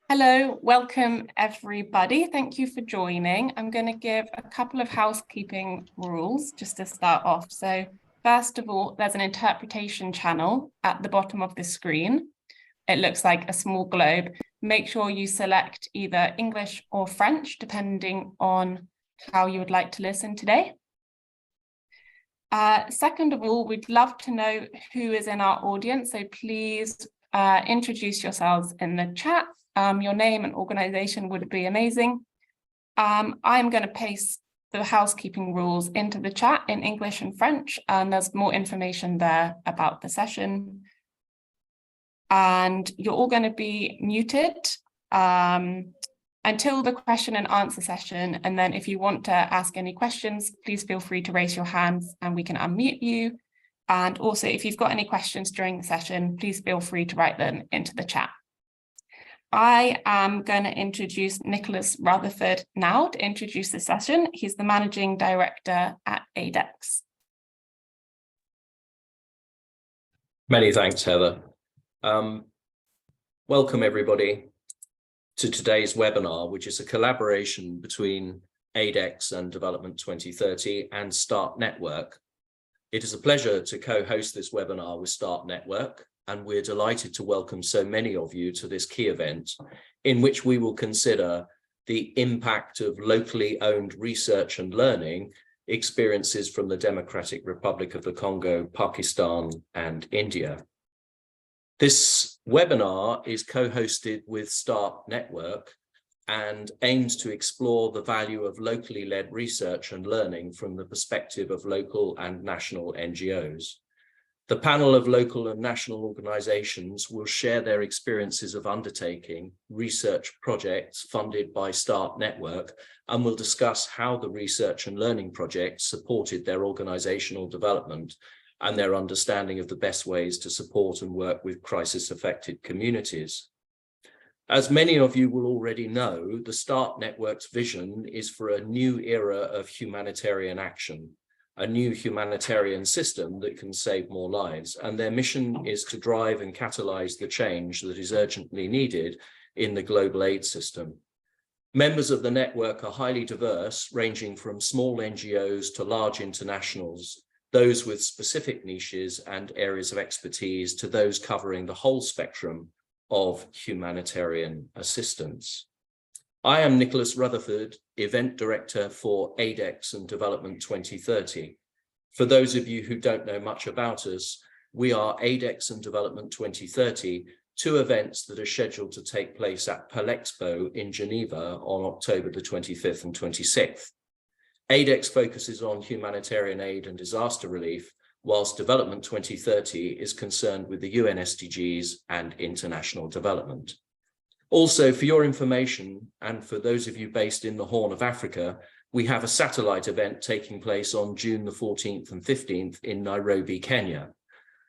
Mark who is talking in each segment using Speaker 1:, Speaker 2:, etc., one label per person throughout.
Speaker 1: Hello, welcome everybody. Thank you for joining. I'm going to give a couple of housekeeping rules just to start off. So first of all, there's an interpretation channel at the bottom of the screen. It looks like a small globe. Make sure you select either English or French, depending on how you would like to listen today. Second of all, we'd love to know who is in our audience. So please introduce yourselves in the chat. Your name and organization would be amazing. I'm going to paste the housekeeping rules into the chat in English and French, and there's more information there about the session. And you're all going to be muted until the question and answer session. And then if you want to ask any questions, please feel free to raise your hands and we can unmute you. And also, if you've got any questions during the session, please feel free to write them into the chat. I am going to introduce Nicholas Rutherford now to introduce the session. He's the Managing Director at ADEX.
Speaker 2: Many thanks, Heather. Welcome everybody to today's webinar, which is a collaboration between ADEX and Development 2030 and START Network. It is a pleasure to co-host this webinar with START Network, and we're delighted to welcome so many of you to this key event in which we will consider the impact of locally owned research and learning experiences from the Democratic Republic of the Congo, Pakistan, and India. This webinar is co-hosted with START Network and aims to explore the value of locally led research and learning from the perspective of local and national NGOs. The panel of local and national organisations will share their experiences of undertaking research projects funded by START Network and will discuss how the research and learning projects supported their organisational development and their understanding of the best ways to support and work with crisis-affected communities. As many of you will already know, the START Network's vision is for a new era of humanitarian action, a new humanitarian system that can save more lives, and their mission is to drive and catalyse the change that is urgently needed in the global aid system. Members of the network are highly diverse, ranging from small NGOs to large internationals, those with specific niches and areas of expertise to those covering the whole spectrum of humanitarian assistance. I am Nicholas Rutherford, Event Director for ADEX and Development 2030. For those of you who don't know much about us, we are ADEX and Development 2030, two events that are scheduled to take place at Palexpo in Geneva on October the 25th and 26th. ADEX focuses on humanitarian aid and disaster relief, whilst Development 2030 is concerned with the UN SDGs and international development. Also, for your information, and for those of you based in the Horn of Africa, we have a satellite event taking place on June the 14th and 15th in Nairobi, Kenya.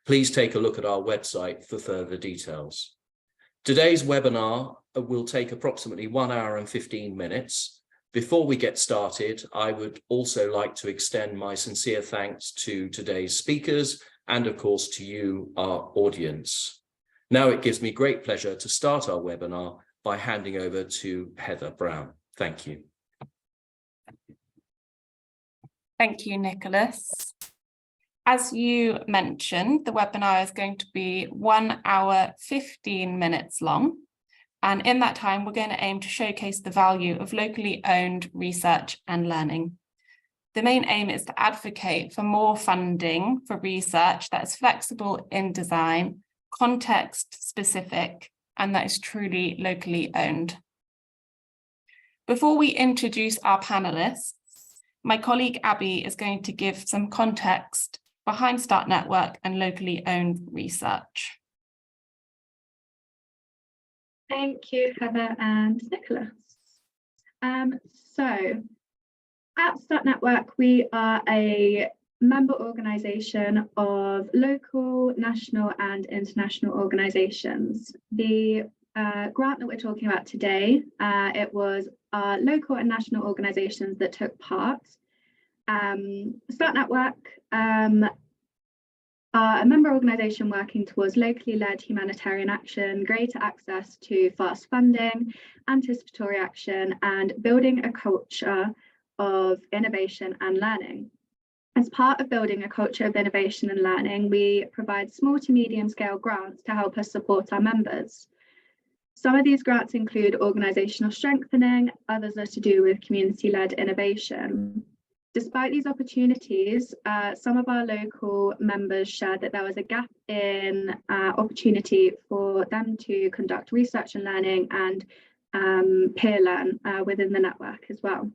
Speaker 2: Please take a look at our website for further details. Today's webinar will take approximately 1 hour and 15 minutes. Before we get started, I would also like to extend my sincere thanks to today's speakers and, of course, to you, our audience. Now it gives me great pleasure to start our webinar by handing over to Heather Brown. Thank you.
Speaker 1: Thank you, Nicholas. As you mentioned, the webinar is going to be 1 hour, 15 minutes long. And in that time, we're going to aim to showcase the value of locally owned research and learning. The main aim is to advocate for more funding for research that is flexible in design, context specific, and that is truly locally owned. Before we introduce our panelists, my colleague Abby is going to give some context behind START Network and locally owned research.
Speaker 3: Thank you, Heather and Nicholas. So at START Network, we are a member organisation of local, national and international organisations. The grant that we're talking about today, it was our local and national organisations that took part. START Network are a member organisation working towards locally led humanitarian action, greater access to fast funding, anticipatory action, and building a culture of innovation and learning. As part of building a culture of innovation and learning, we provide small to medium scale grants to help us support our members. Some of these grants include organisational strengthening, others are to do with community-led innovation. Despite these opportunities, some of our local members shared that there was a gap in opportunity for them to conduct research and learning and peer learn within the network as well.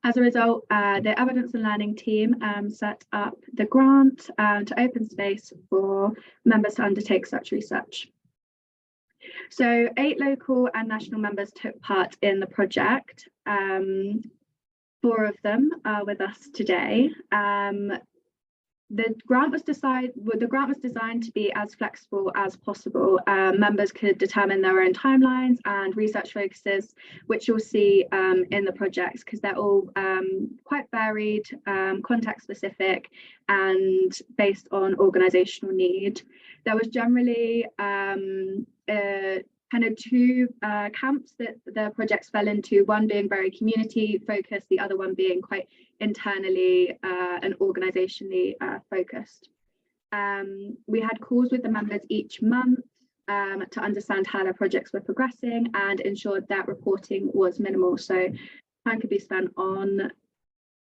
Speaker 3: As a result, the evidence and learning team set up the grant to open space for members to undertake such research. So 8 local and national members took part in the project. 4 of them are with us today. The grant was designed to be as flexible as possible. Members could determine their own timelines and research focuses, which you'll see in the projects, because they're all quite varied, context specific, and based on organisational need. There was generally kind of 2 camps that the projects fell into, one being very community focused, the other one being quite internally and organisationally focused. We had calls with the members each month to understand how their projects were progressing and ensured that reporting was minimal, so time could be spent on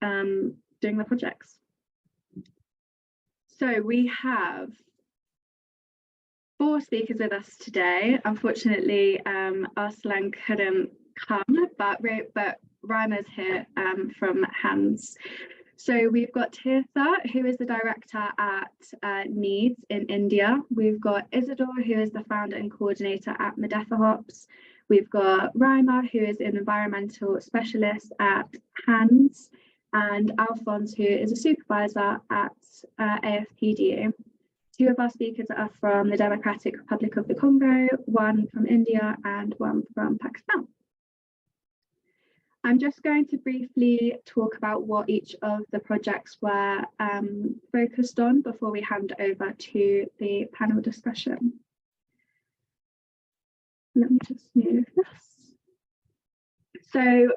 Speaker 3: doing the projects. So we have 4 speakers with us today. Unfortunately, Arslan couldn't come, but Raima's here from HANDS. So we've got Tirtha, who is the director at NEEDS in India. We've got Isidore, who is the founder and coordinator at Medefahops. We've got Raima, who is an environmental specialist at HANDS, and Alphonse, who is a supervisor at AFPDA. 2 of our speakers are from the Democratic Republic of the Congo, 1 from India and 1 from Pakistan. I'm just going to briefly talk about what each of the projects were focused on before we hand over to the panel discussion. Let me just move this. So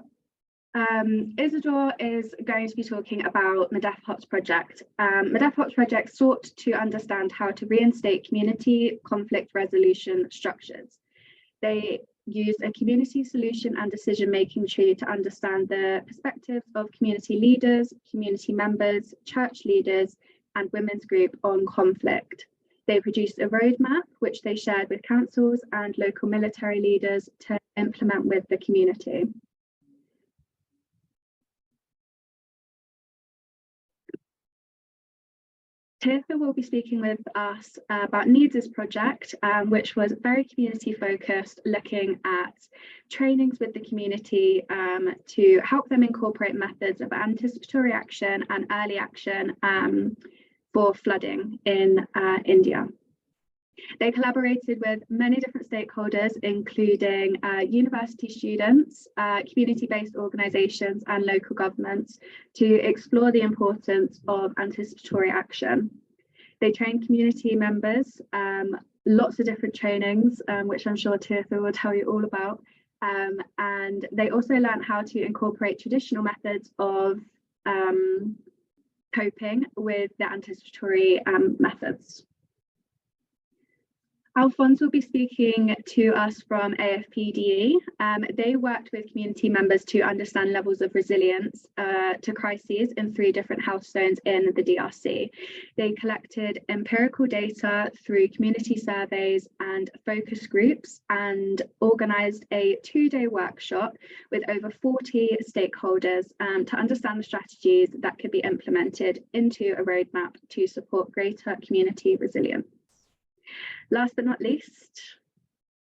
Speaker 3: Isidore is going to be talking about Medefahops project. Medefahops project sought to understand how to reinstate community conflict resolution structures. They used a community solution and decision-making tree to understand the perspectives of community leaders, community members, church leaders, and women's group on conflict. They produced a roadmap, which they shared with councils and local military leaders to implement with the community. Tirtha will be speaking with us about NEEDS' project, which was very community focused, looking at trainings with the community to help them incorporate methods of anticipatory action and early action for flooding in India. They collaborated with many different stakeholders, including university students, community-based organisations and local governments, to explore the importance of anticipatory action. They trained community members, lots of different trainings, which I'm sure Tirtha will tell you all about. And they also learned how to incorporate traditional methods of coping with the anticipatory methods. Alphonse will be speaking to us from AFPDE. They worked with community members to understand levels of resilience to crises in 3 different health zones in the DRC. They collected empirical data through community surveys and focus groups and organised a 2-day workshop with over 40 stakeholders to understand the strategies that could be implemented into a roadmap to support greater community resilience. Last but not least,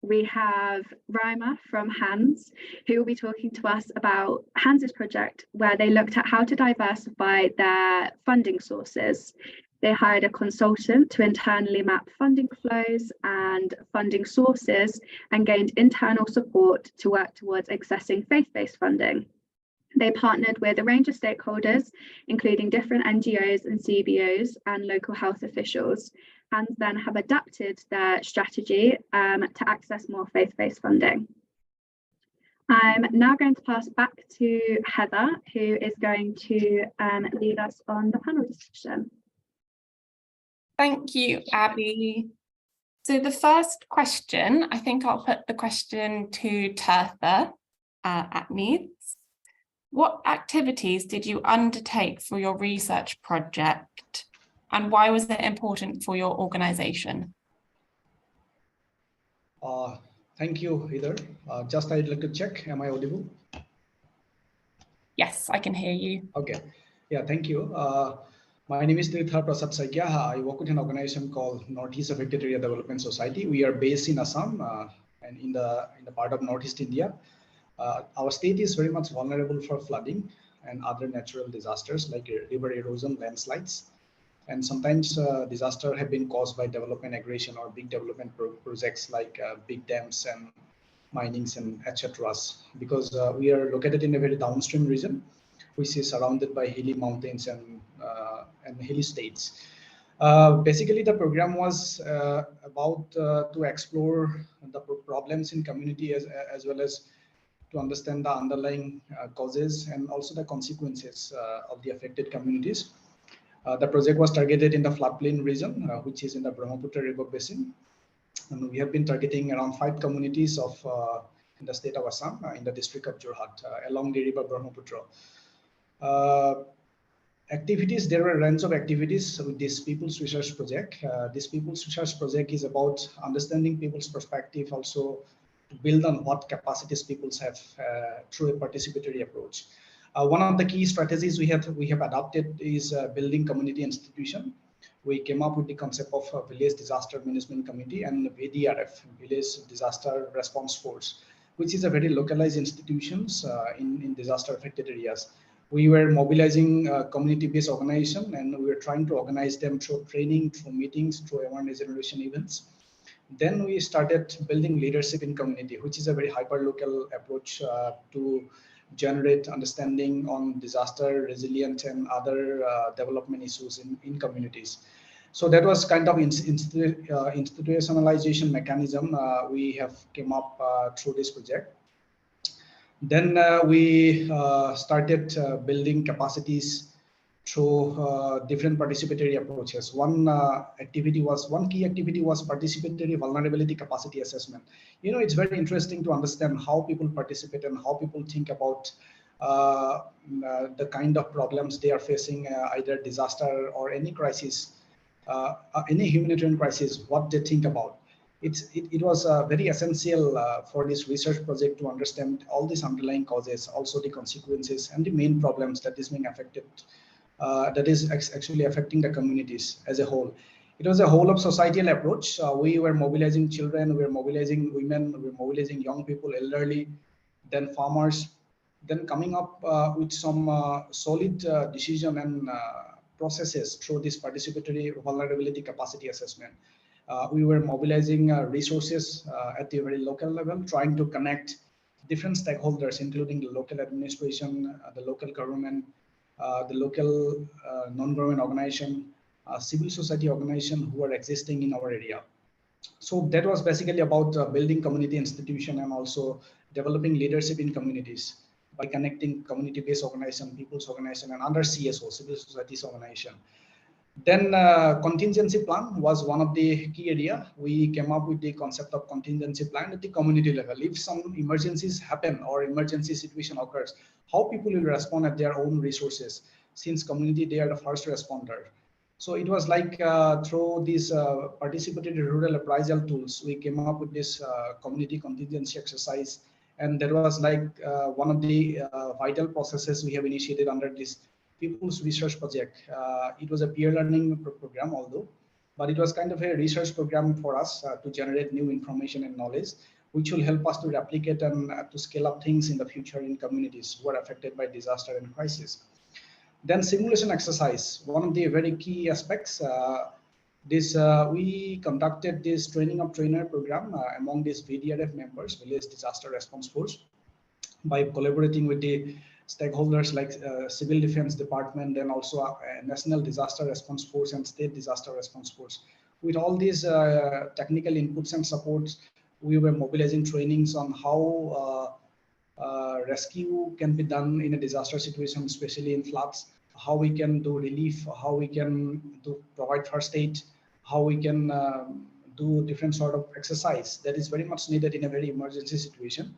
Speaker 3: we have Raima from HANDS, who will be talking to us about HANDS' project, where they looked at how to diversify their funding sources. They hired a consultant to internally map funding flows and funding sources and gained internal support to work towards accessing faith-based funding. They partnered with a range of stakeholders, including different NGOs and CBOs and local health officials, and then have adapted their strategy to access more faith-based funding. I'm now going to pass back to Heather, who is going to lead us on the panel discussion.
Speaker 1: Thank you, Abby. So the first question, I think I'll put the question to Tirtha at Needs. What activities did you undertake for your research project, and why was it important for your organisation?
Speaker 4: Thank you, Heather. Just I'd like to check, am I audible?
Speaker 1: Yes, I can hear you.
Speaker 4: Okay, yeah, thank you. My name is Tirtha Prasad Saikya. I work with an organization called Northeast Affected Area Development Society. We are based in Assam and in the part of Northeast India. Our state is very much vulnerable for flooding and other natural disasters like river erosion, landslides. And sometimes disasters have been caused by development aggression or big development projects like big dams and minings and etc. Because we are located in a very downstream region, which is surrounded by hilly mountains and hilly states. Basically, the program was about to explore the problems in community as well as to understand the underlying causes and also the consequences of the affected communities. The project was targeted in the floodplain region, which is in the Brahmaputra River Basin. And we have been targeting around 5 communities of in the state of Assam, in the district of Jorhat, along the river Brahmaputra. Activities, there were a range of activities with this People's Research Project. This People's Research Project is about understanding people's perspective, also to build on what capacities people have through a participatory approach. One of the key strategies we have adopted is building community institution. We came up with the concept of a Village Disaster Management Committee and VDRF, Village Disaster Response Force, which is a very localized institutions in disaster affected areas. We were mobilizing community-based organization, and we were trying to organize them through training, through meetings, through awareness generation events. Then we started building leadership in community, which is a very hyper-local approach to generate understanding on disaster resilience and other development issues in communities. So that was kind of institutionalization mechanism we have came up through this project. Then we started building capacities through different participatory approaches. One key activity was participatory vulnerability capacity assessment. You know, it's very interesting to understand how people participate and how people think about the kind of problems they are facing, either disaster or any crisis, any humanitarian crisis, what they think about. It was very essential for this research project to understand all these underlying causes, also the consequences and the main problems that is being affected, that is actually affecting the communities as a whole. It was a whole of societal approach. We were mobilizing children, we were mobilizing women, we were mobilizing young people, elderly, then farmers, then coming up with some solid decision and processes through this participatory vulnerability capacity assessment. We were mobilizing resources at the very local level, trying to connect different stakeholders, including the local administration, the local government, the local non-government organization, civil society organization who are existing in our area. So that was basically about building community institution and also developing leadership in communities by connecting community-based organization, people's organization, and other CSO, civil societies organization. Then contingency plan was one of the key area. We came up with the concept of contingency plan at the community level. If some emergencies happen or emergency situation occurs, how people will respond at their own resources, since community, they are the first responder. So it was like through these participatory rural appraisal tools, we came up with this community contingency exercise. And that was like one of the vital processes we have initiated under this People's Research Project. It was a peer learning program, although, but it was kind of a research program for us to generate new information and knowledge, which will help us to replicate and to scale up things in the future in communities who are affected by disaster and crisis. Then simulation exercise, one of the very key aspects. We conducted this training of trainer program among these VDRF members, Village Disaster Response Force, by collaborating with the stakeholders like Civil Defense Department, and also National Disaster Response Force and State Disaster Response Force. With all these technical inputs and supports, we were mobilizing trainings on how rescue can be done in a disaster situation, especially in floods, how we can do relief, how we can provide first aid, how we can do different sort of exercise that is very much needed in a very emergency situation.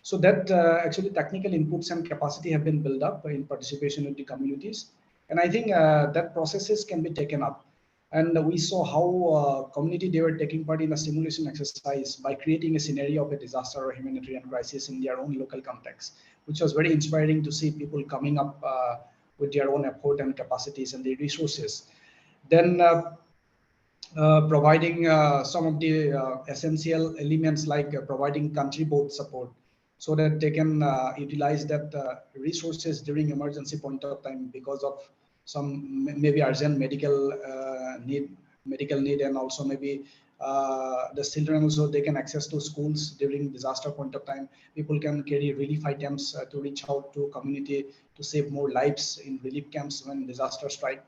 Speaker 4: So that actually technical inputs and capacity have been built up in participation with the communities. And I think that processes can be taken up. And we saw how community, they were taking part in a simulation exercise by creating a scenario of a disaster or humanitarian crisis in their own local context, which was very inspiring to see people coming up with their own effort and capacities and their resources. Then providing some of the essential elements like providing country board support so that they can utilize that resources during emergency point of time because of some maybe urgent medical need, and also maybe the children also, they can access to schools during disaster point of time. People can carry relief items to reach out to community to save more lives in relief camps when disaster strike.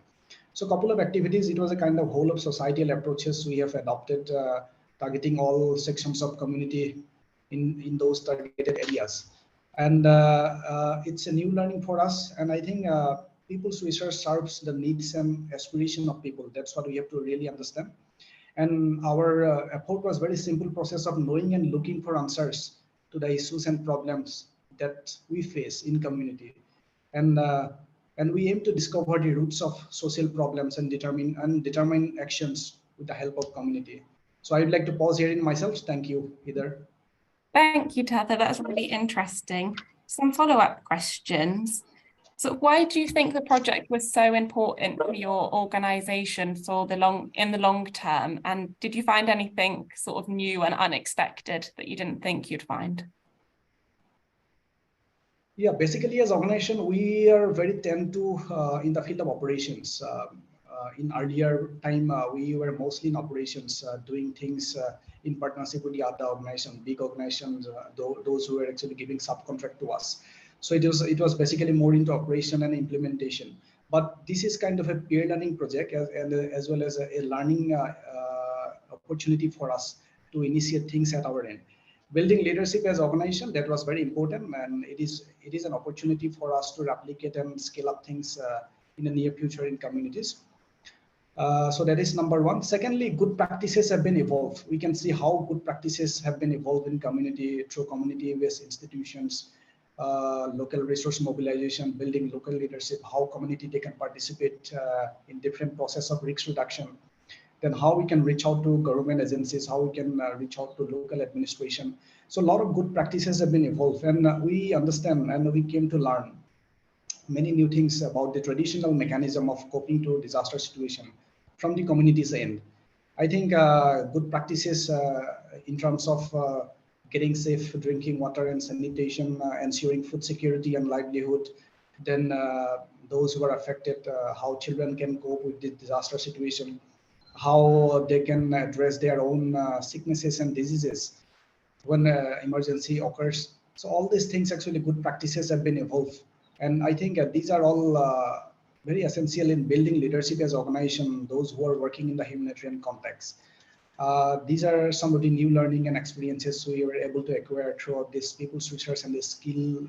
Speaker 4: So a couple of activities, it was a kind of whole of societal approaches we have adopted, targeting all sections of community in those targeted areas. And it's a new learning for us. And I think people's research serves the needs and aspiration of people. That's what we have to really understand. And our effort was very simple process of knowing and looking for answers to the issues and problems that we face in community. And we aim to discover the roots of social problems and determine actions with the help of community. So I'd like to pause here in myself. Thank you, Heather.
Speaker 1: Thank you, Tatha. That's really interesting. Some follow-up questions. So why do you think the project was so important for your organisation in the long term? And did you find anything sort of new and unexpected that you didn't think you'd find?
Speaker 4: Yeah, basically as organization, we are very tend to in the field of operations. In earlier time, we were mostly in operations, doing things in partnership with the other organizations, big organizations, those who were actually giving subcontract to us. So it was basically more into operation and implementation. But this is kind of a peer learning project as well as a learning opportunity for us to initiate things at our end. Building leadership as organization, that was very important, and it is an opportunity for us to replicate and scale up things in the near future in communities. So that is number one. Secondly, good practices have been evolved. We can see how good practices have been evolved in community through community-based institutions, local resource mobilization, building local leadership, how community they can participate in different process of risk reduction. Then how we can reach out to government agencies, how we can reach out to local administration. So a lot of good practices have been evolved, and we understand and we came to learn many new things about the traditional mechanism of coping to disaster situation from the community's end. I think good practices in terms of getting safe drinking water and sanitation, ensuring food security and livelihood, then those who are affected, how children can cope with the disaster situation, how they can address their own sicknesses and diseases when emergency occurs. So all these things, actually good practices have been evolved. And I think these are all very essential in building leadership as organization, those who are working in the humanitarian context. These are some of the new learning and experiences we were able to acquire throughout this people's research and this skill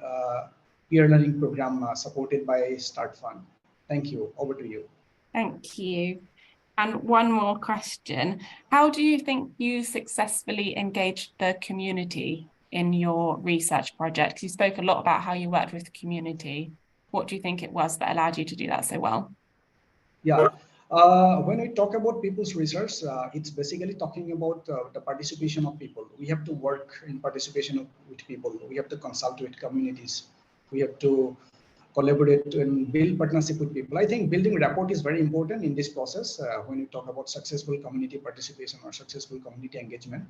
Speaker 4: peer learning program supported by Start Fund. Thank you. Over to you.
Speaker 1: Thank you. And one more question. How do you think you successfully engaged the community in your research project? You spoke a lot about how you worked with the community. What do you think it was that allowed you to do that so well?
Speaker 4: Yeah, when we talk about people's research, it's basically talking about the participation of people. We have to work in participation with people. We have to consult with communities. We have to collaborate and build partnership with people. I think building rapport is very important in this process when you talk about successful community participation or successful community engagement.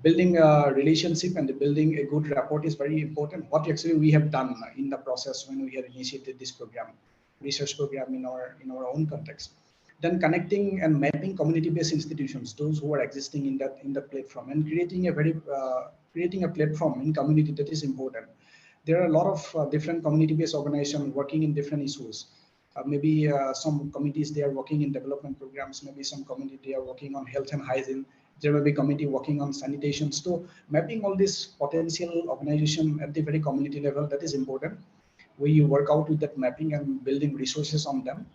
Speaker 4: Building a relationship and building a good rapport is very important. What actually we have done in the process when we have initiated this program, research program in our own context. Then connecting and mapping community-based institutions, those who are existing in that platform, and creating a platform in community, that is important. there are a lot of different community-based organizations working in different issues. Maybe some communities, they are working in development programs, maybe some community, they are working on health and hygiene, there may be community working on sanitation. So mapping all this potential organization at the very community level, that is important. We work out with that mapping and building resources on them.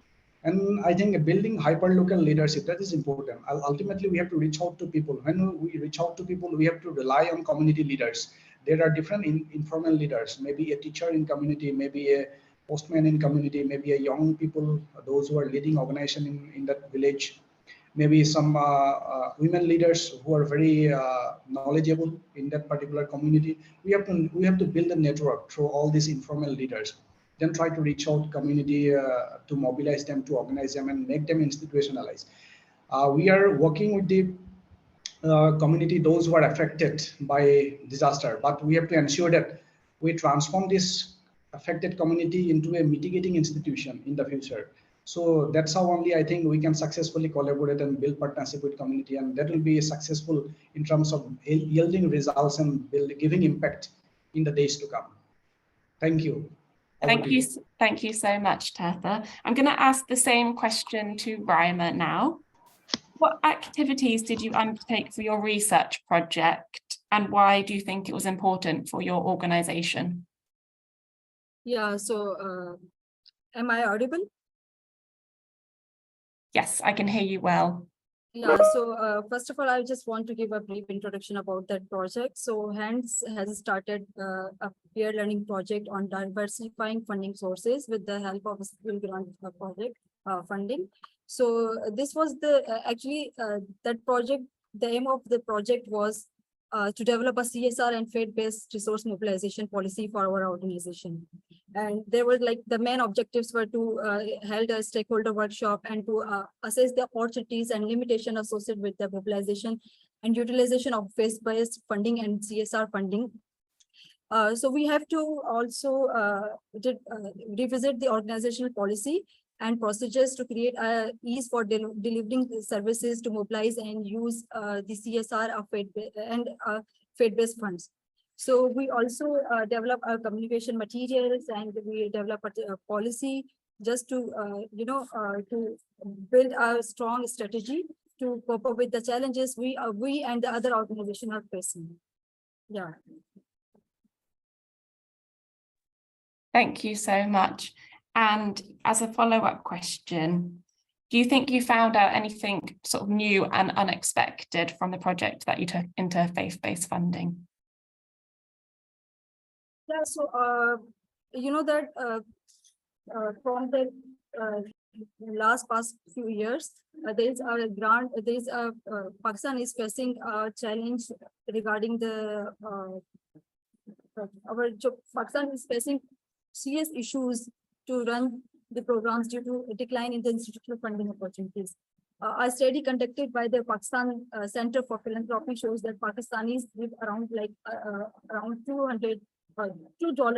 Speaker 4: And I think building hyper-local leadership, that is important. Ultimately, we have to reach out to people. When we reach out to people, we have to rely on community leaders. There are different informal leaders, maybe a teacher in community, maybe a postman in community, maybe a young people, those who are leading organization in that village, maybe some women leaders who are very knowledgeable in that particular community. We have to build a network through all these informal leaders, then try to reach out community to mobilize them, to organize them, and make them institutionalized. We are working with the community, those who are affected by disaster, but we have to ensure that we transform this affected community into a mitigating institution in the future. So that's how only I think we can successfully collaborate and build partnership with community, and that will be successful in terms of yielding results and giving impact in the days to come. Thank you.
Speaker 1: Thank you so much, Tetha. I'm going to ask the same question to Raima now. What activities did you undertake for your research project, and why do you think it was important for your organization?
Speaker 5: Yeah, so am I audible?
Speaker 1: Yes, I can hear you well.
Speaker 5: Yeah, so first of all, I just want to give a brief introduction about that project. So HANDS has started a peer learning project on diversifying funding sources with the help of a skill grant project funding. So this was the that project, the aim of the project was to develop a CSR and faith-based resource mobilization policy for our organization. And there were like the main objectives were to held a stakeholder workshop and to assess the opportunities and limitation associated with the mobilization and utilization of faith-based funding and CSR funding. So we have to also revisit the organizational policy and procedures to create ease for delivering services to mobilize and use the CSR of faith-based funds. So we also develop our communication materials, and we develop a policy just to to build a strong strategy to cope up with the challenges we and the other organizations are facing. Yeah.
Speaker 1: Thank you so much. And as a follow-up question, do you think you found out anything sort of new and unexpected from the project that you took into faith-based funding?
Speaker 5: Yeah, so you know that from the past few years, there is a grant. There is a Pakistan is facing a challenge regarding the Pakistan is facing serious issues to run the programs due to a decline in the institutional funding opportunities. A study conducted by the Pakistan Center for Philanthropy shows that Pakistanis give around around $2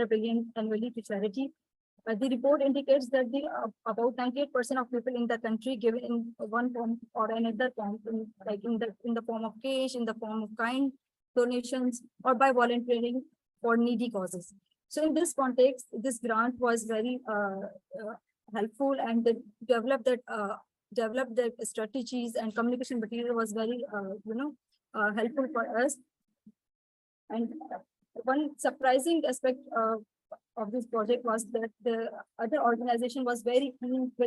Speaker 5: billion annually to charity. The report indicates that about 98% of people in the country give in one form or another form, in the form of cash, in the form of kind donations, or by volunteering for needy causes. So in this context, this grant was very helpful, and they developed that strategies and communication material was very helpful for us. And one surprising aspect of this project was that the other organization was very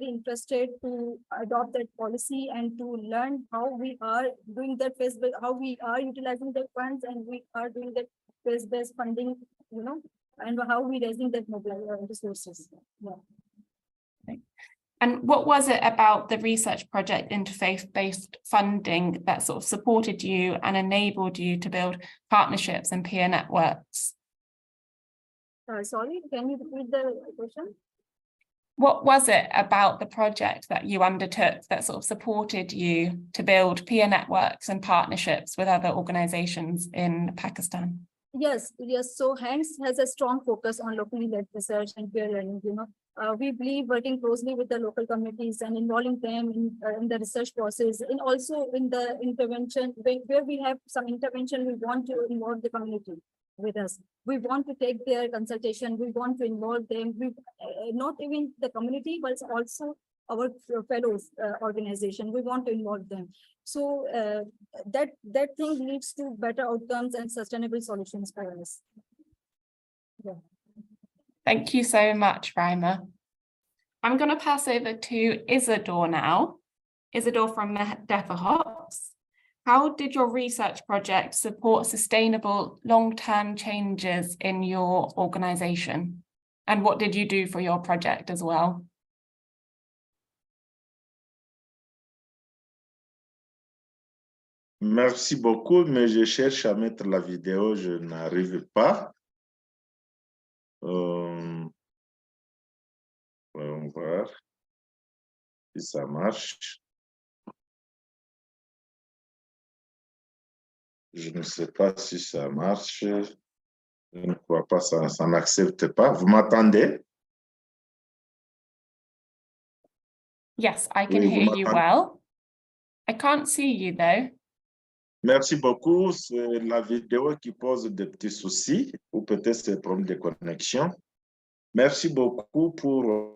Speaker 5: interested to adopt that policy and to learn how we are doing that how we are utilizing the funds, and we are doing that phase-based funding, and how we raising that resources. Yeah.
Speaker 1: And what was it about the research project into faith-based funding that sort of supported you and enabled you to build partnerships and peer networks?
Speaker 5: Sorry, can you repeat the question?
Speaker 1: What was it about the project that you undertook that sort of supported you to build peer networks and partnerships with other organizations in Pakistan?
Speaker 5: Yes. So HANDS has a strong focus on locally led research and peer learning. We believe working closely with the local communities and involving them in the research process, and also in the intervention where we have some intervention, we want to involve the community. with us. We want to take their consultation. We want to involve them. We, not even the community, but also our fellows organization. We want to involve them. So that thing leads to better outcomes and sustainable solutions for us. Yeah.
Speaker 1: Thank you so much, Raima. I'm going to pass over to Isidore now. Isidore from DEFA. How did your research project support sustainable long-term changes in your organization? And what did you do for your project as well?
Speaker 6: Merci beaucoup, mais je cherche à mettre la vidéo, je n'arrive pas. Voyons voir si ça marche. Je ne sais pas si ça marche. Je ne crois pas, ça n'accepte pas. Vous m'entendez?
Speaker 1: Yes, I can hear you well. I can't see you though.
Speaker 6: Merci beaucoup. C'est la vidéo qui pose des petits soucis ou peut-être c'est un problème de connexion. Merci beaucoup pour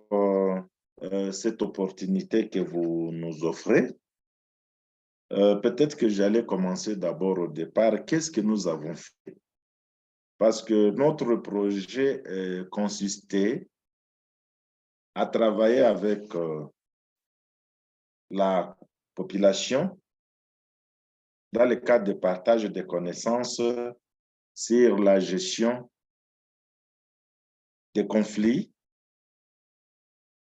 Speaker 6: cette opportunité que vous nous offrez. Peut-être que j'allais commencer d'abord au départ. Qu'est-ce que nous avons fait? Parce que notre projet consistait à travailler avec la population dans le cadre de partage de connaissances sur la gestion des conflits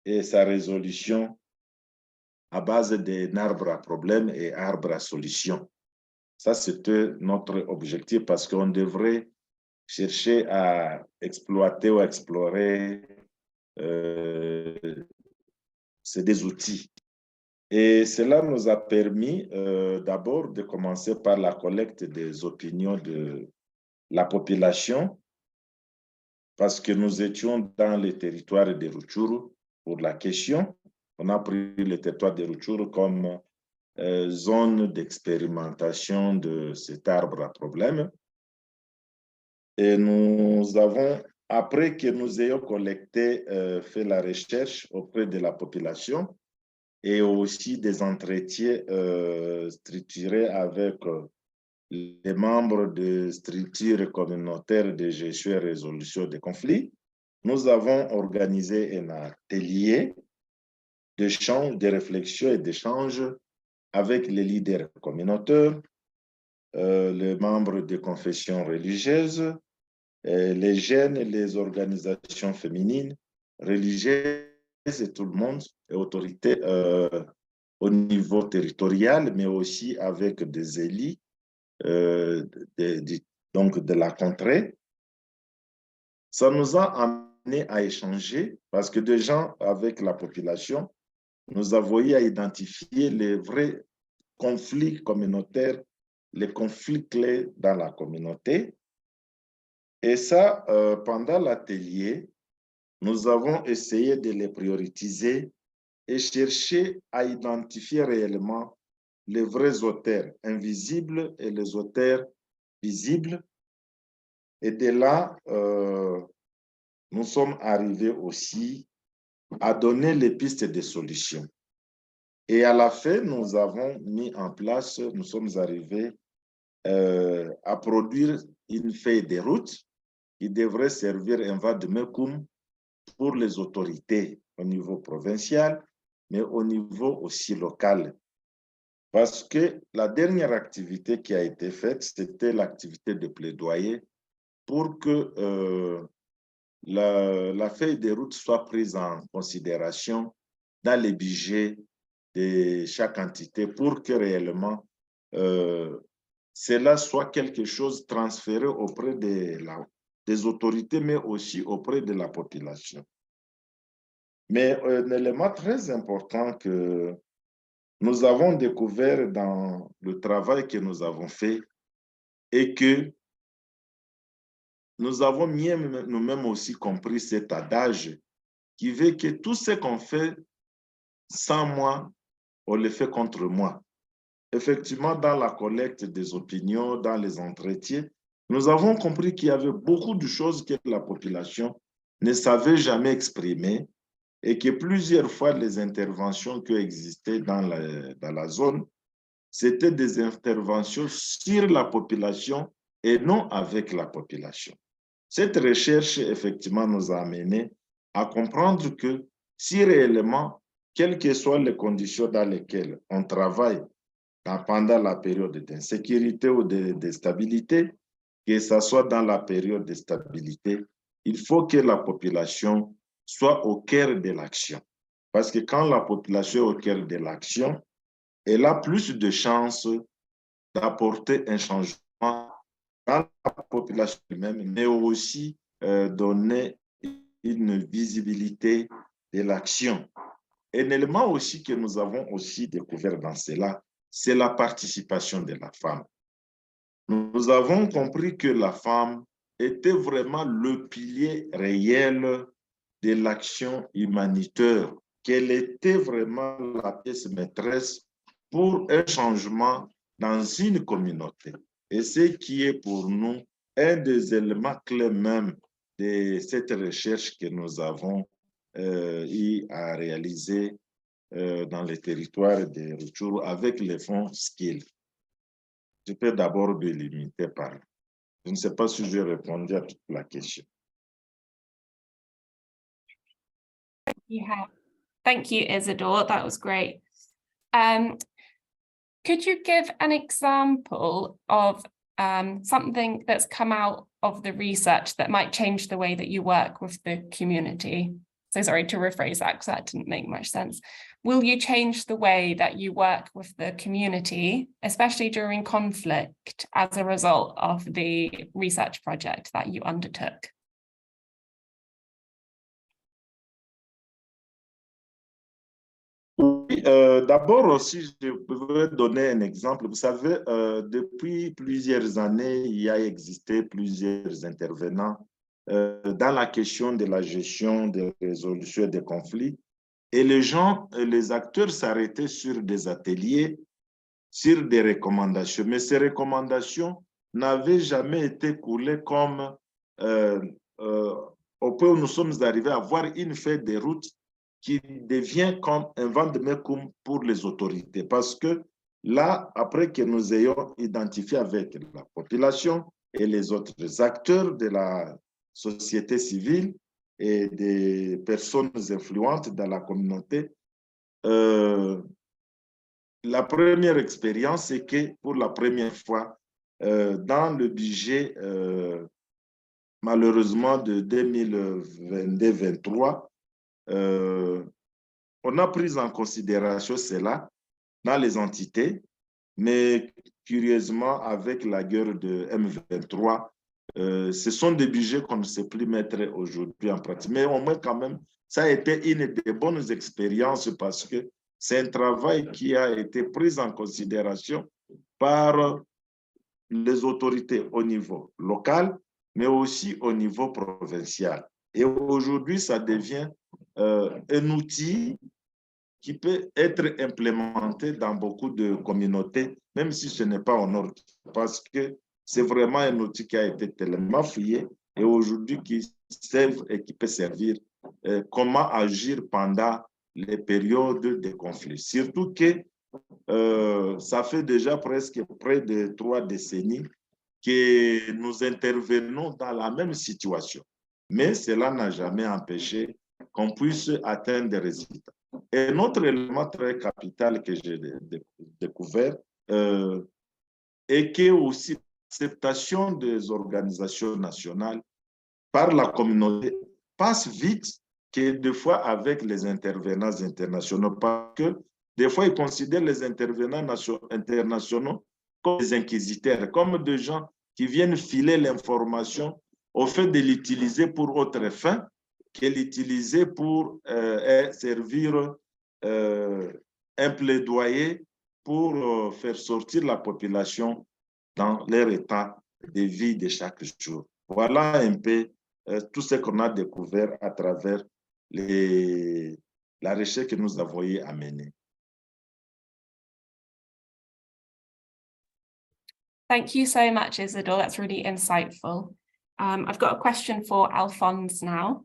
Speaker 6: et sa résolution à base d'un arbre à problème et arbre à solution. Ça, c'était notre objectif parce qu'on devrait chercher à exploiter ou explorer c'est des outils. Et cela nous a permis d'abord de commencer par la collecte des opinions de la population parce que nous étions dans le territoire de Rutshuru pour la question. On a pris le territoire de Rutshuru comme zone d'expérimentation de cet arbre à problème. Et nous avons, après que nous ayons collecté, fait la recherche auprès de la population et aussi des entretiens structurés avec les membres de structures communautaires de gestion et résolution des conflits, nous avons organisé un atelier d'échange, de réflexion et d'échange avec les leaders communautaires, les membres de confessions religieuses, les jeunes et les organisations féminines, religieuses et tout le monde, et autorités au niveau territorial, mais aussi avec des élus donc de la contrée. Ça nous a amené à échanger parce que déjà, avec la population, nous avons eu à identifier les vrais conflits communautaires, les conflits clés dans la communauté. Et ça, pendant l'atelier, nous avons essayé de les prioriser et chercher à identifier réellement les vrais auteurs invisibles et les auteurs visibles. Et de là, nous sommes arrivés aussi à donner les pistes de solutions. Et à la fin, nous avons mis en place, nous sommes arrivés à produire une feuille de route qui devrait servir un vade-mecum pour les autorités au niveau provincial, mais au niveau aussi local. Parce que la dernière activité qui a été faite, c'était l'activité de plaidoyer pour que la feuille de route soit prise en considération dans les budgets de chaque entité pour que réellement cela soit quelque chose transféré auprès des autorités, mais aussi auprès de la population. Mais un élément très important que nous avons découvert dans le travail que nous avons fait est que nous avons nous-mêmes aussi compris cet adage qui veut que tout ce qu'on fait sans moi, on le fait contre moi. Effectivement, dans la collecte des opinions, dans les entretiens, nous avons compris qu'il y avait beaucoup de choses que la population ne savait jamais exprimer et que plusieurs fois les interventions qui existaient dans la zone, c'était des interventions sur la population et non avec la population. Cette recherche, effectivement, nous a amené à comprendre que si réellement, quelles que soient les conditions dans lesquelles on travaille pendant la période d'insécurité ou de stabilité, que ce soit dans la période de stabilité, il faut que la population soit au cœur de l'action. Parce que quand la population est au cœur de l'action, elle a plus de chances d'apporter un changement dans la population elle-même, mais aussi donner une visibilité de l'action. Un élément aussi que nous avons aussi découvert dans cela, c'est la participation de la femme. Nous avons compris que la femme était vraiment le pilier réel de l'action humanitaire, qu'elle était vraiment la pièce maîtresse pour un changement dans une communauté. Et ce qui est pour nous un des éléments clés même de cette recherche que nous avons eu à réaliser dans les territoires de retour avec les fonds Skills. Je peux d'abord délimiter par là. Je ne sais pas si j'ai répondu à toute la question.
Speaker 1: Yeah. Thank you, Isidore. That was great. Could you give an example of something that's come out of the research that might change the way that you work with the community? So sorry to rephrase that because that didn't make much sense. Will you change the way that you work with the community, especially during conflict, as a result of the research project that you undertook?
Speaker 6: Oui, d'abord, si je pouvais donner un exemple, vous savez, depuis plusieurs années, il y a existé plusieurs intervenants dans la question de la gestion, de résolution des conflits. Et les gens, les acteurs s'arrêtaient sur des ateliers, sur des recommandations. Mais ces recommandations n'avaient jamais été coulées comme au point où nous sommes arrivés à voir une feuille de route qui devient comme un vent de mecum pour les autorités. Parce que là, après que nous ayons identifié avec la population et les autres acteurs de la société civile et des personnes influentes dans la communauté, la première expérience, c'est que pour la première fois, dans le budget, malheureusement, de 2022-2023, on a pris en considération cela dans les entités, mais curieusement, avec la guerre de M23, ce sont des budgets qu'on ne sait plus mettre aujourd'hui en pratique. Mais au moins, quand même, ça a été une des bonnes expériences parce que c'est un travail qui a été pris en considération par les autorités au niveau local, mais aussi au niveau provincial. Et aujourd'hui, ça devient un outil qui peut être implémenté dans beaucoup de communautés, même si ce n'est pas au nord, parce que c'est vraiment un outil qui a été tellement fouillé et aujourd'hui qui sert et qui peut servir comment agir pendant les périodes de conflit. Surtout que ça fait déjà presque près de 3 décennies que nous intervenons dans la même situation. Mais cela n'a jamais empêché qu'on puisse atteindre des résultats. Et un autre élément très capital que j'ai découvert est que aussi l'acceptation des organisations nationales par la communauté passe vite que des fois avec les intervenants internationaux, parce que des fois ils considèrent les intervenants internationaux comme des inquisiteurs, comme des gens qui viennent filer l'information au fait de l'utiliser pour autre fin que l'utiliser pour servir un plaidoyer pour faire sortir la population dans leur état de vie de chaque jour. Voilà un peu tout ce qu'on a découvert à travers la recherche que nous avons eu à mener.
Speaker 1: Thank you so much, Isidore. That's really insightful. I've got a question for Alphonse now.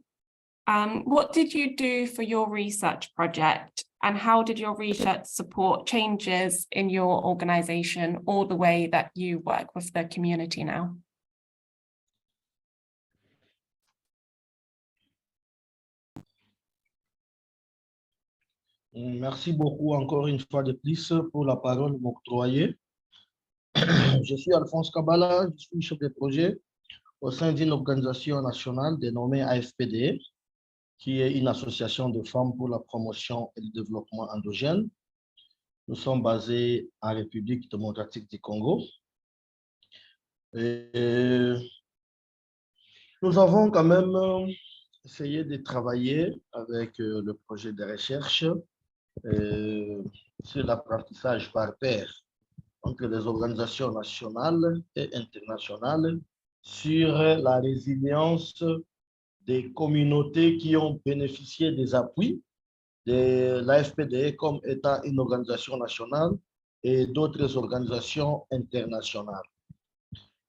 Speaker 1: What did you do for your research project, and how did your research support changes in your organisation or the way that you work with the community now?
Speaker 7: Merci beaucoup encore une fois de plus pour la parole m'octroyée. Je suis Alphonse Kabala, je suis chef de projet au sein d'une organisation nationale dénommée AFPD, qui est une association de femmes pour la promotion et le développement endogène. Nous sommes basés en République démocratique du Congo. Et nous avons quand même essayé de travailler avec le projet de recherche sur l'apprentissage par pair entre les organisations nationales et internationales sur la résilience des communautés qui ont bénéficié des appuis de l'AFPDE comme étant une organisation nationale et d'autres organisations internationales.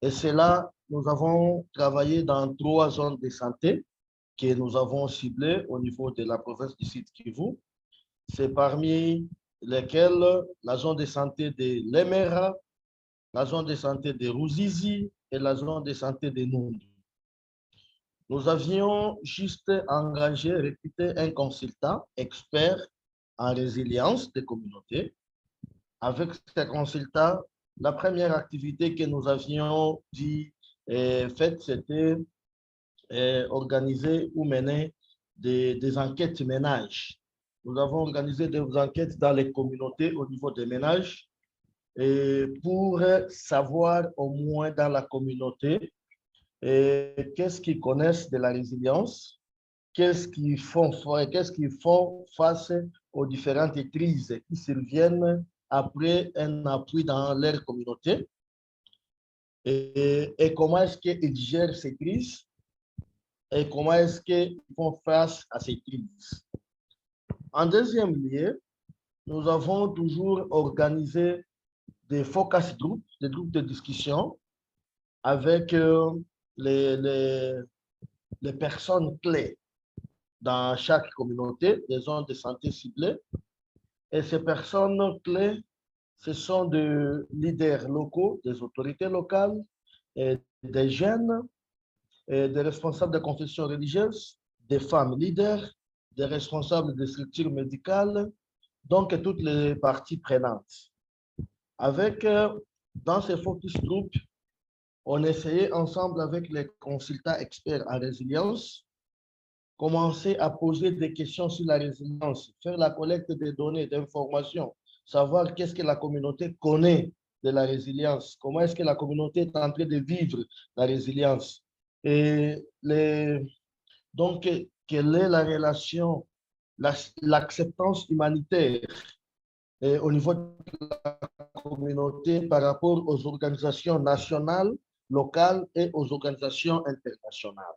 Speaker 7: Et c'est là, nous avons travaillé dans 3 zones de santé que nous avons ciblées au niveau de la province du Sud Kivu. C'est parmi lesquelles la zone de santé de Lemera, la zone de santé de Ruzizi et la zone de santé de Nundu. Nous avions juste engagé, recruté un consultant expert en résilience des communautés. Avec ce consultant, la première activité que nous avions faite, c'était organiser ou mener des enquêtes ménages. Nous avons organisé des enquêtes dans les communautés au niveau des ménages et pour savoir au moins dans la communauté qu'est-ce qu'ils connaissent de la résilience, qu'est-ce qu'ils font face aux différentes crises qui surviennent après un appui dans leur communauté et comment est-ce qu'ils gèrent ces crises et comment est-ce qu'ils font face à ces crises. En deuxième lieu, nous avons toujours organisé des focus groups, des groupes de discussion avec les personnes clés dans chaque communauté, des zones de santé ciblées. Et ces personnes clés, ce sont des leaders locaux, des autorités locales, et des jeunes, et des responsables de confessions religieuses, des femmes leaders, des responsables des structures médicales, donc toutes les parties prenantes. Avec, dans ces focus groups, on essayait ensemble avec les consultants experts en résilience, commencer à poser des questions sur la résilience, faire la collecte des données, d'informations, savoir qu'est-ce que la communauté connaît de la résilience, comment est-ce que la communauté est en train de vivre la résilience. Et donc, quelle est la relation, l'acceptance humanitaire au niveau de la communauté par rapport aux organisations nationales, locales et aux organisations internationales.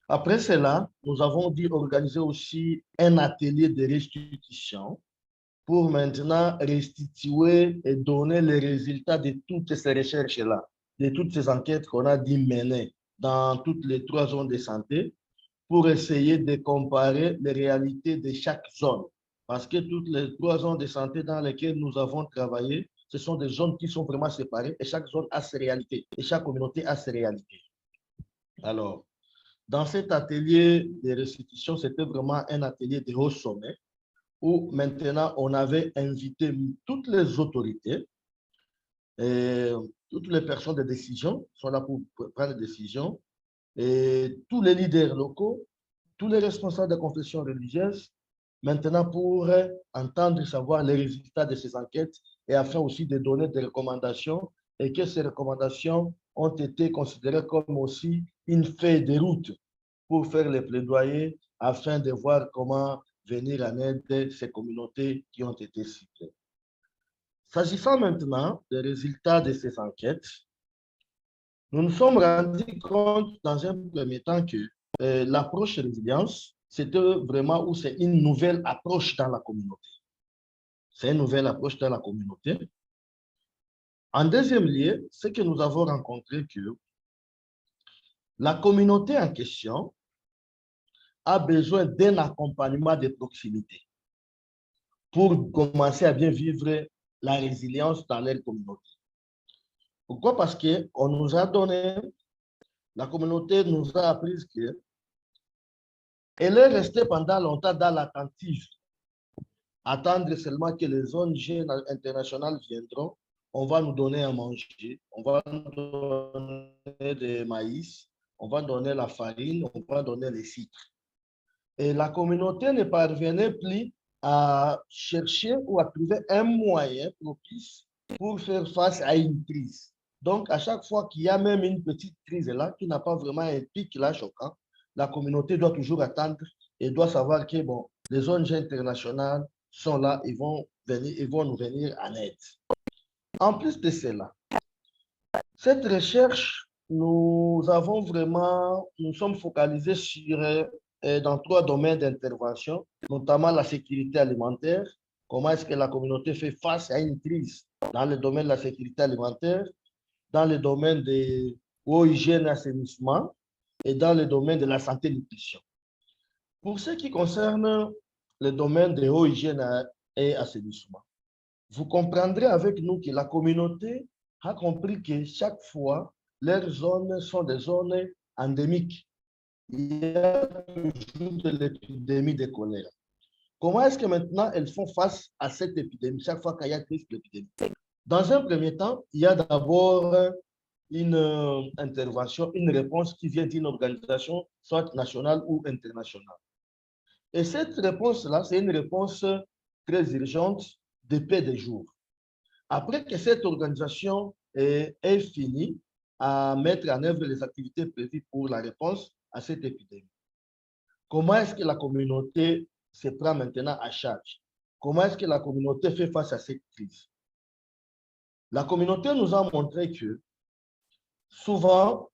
Speaker 7: Après cela, nous avons dû organiser aussi un atelier de restitution pour maintenant restituer et donner les résultats de toutes ces recherches-là, de toutes ces enquêtes qu'on a dû mener dans toutes les 3 zones de santé pour essayer de comparer les réalités de chaque zone. Parce que toutes les 3 zones de santé dans lesquelles nous avons travaillé, ce sont des zones qui sont vraiment séparées et chaque zone a ses réalités et chaque communauté a ses réalités. Alors, dans cet atelier de restitution, c'était vraiment un atelier de haut sommet où maintenant on avait invité toutes les autorités et toutes les personnes de décision sont là pour prendre des décisions et tous les leaders locaux, tous les responsables de confessions religieuses, maintenant pour entendre savoir les résultats de ces enquêtes et afin aussi de donner des recommandations et que ces recommandations ont été considérées comme aussi une feuille de route pour faire les plaidoyers afin de voir comment venir en aide de ces communautés qui ont été ciblées. S'agissant maintenant des résultats de ces enquêtes, nous nous sommes rendus compte dans un premier temps que l'approche résilience, c'était vraiment où c'est une nouvelle approche dans la communauté. C'est une nouvelle approche dans la communauté. En deuxième lieu, c'est que nous avons rencontré que la communauté en question a besoin d'un accompagnement de proximité pour commencer à bien vivre la résilience dans leur communauté. Pourquoi? Parce qu'on nous a donné, la communauté nous a appris que elle est restée pendant longtemps dans l'attentif, attendre seulement que les ONG internationales viendront, on va nous donner à manger, on va nous donner des maïs, on va donner la farine, on va donner les citres. Et la communauté ne parvenait plus à chercher ou à trouver un moyen propice pour faire face à une crise. Donc, à chaque fois qu'il y a même une petite crise là, qui n'a pas vraiment un pic là choquant, la communauté doit toujours attendre et doit savoir que bon, les ONG internationales sont là, ils vont nous venir en aide. En plus de cela, cette recherche, nous sommes focalisés sur dans 3 domaines d'intervention, notamment la sécurité alimentaire. Comment est-ce que la communauté fait face à une crise dans le domaine de la sécurité alimentaire, dans le domaine de l'eau, hygiène et assainissement et dans le domaine de la santé et nutrition. Pour ce qui concerne le domaine de l'eau, hygiène et assainissement, vous comprendrez avec nous que la communauté a compris que chaque fois, leurs zones sont des zones endémiques. Il y a toujours de l'épidémie de choléra. Comment est-ce que maintenant elles font face à cette épidémie chaque fois qu'il y a crise de l'épidémie? Dans un premier temps, il y a d'abord une intervention, une réponse qui vient d'une organisation, soit nationale ou internationale. Et cette réponse-là, c'est une réponse très urgente de peu de jours. Après que cette organisation est finie à mettre en œuvre les activités prévues pour la réponse à cette épidémie, comment est-ce que la communauté se prend maintenant à charge? Comment est-ce que la communauté fait face à cette crise? La communauté nous a montré que souvent,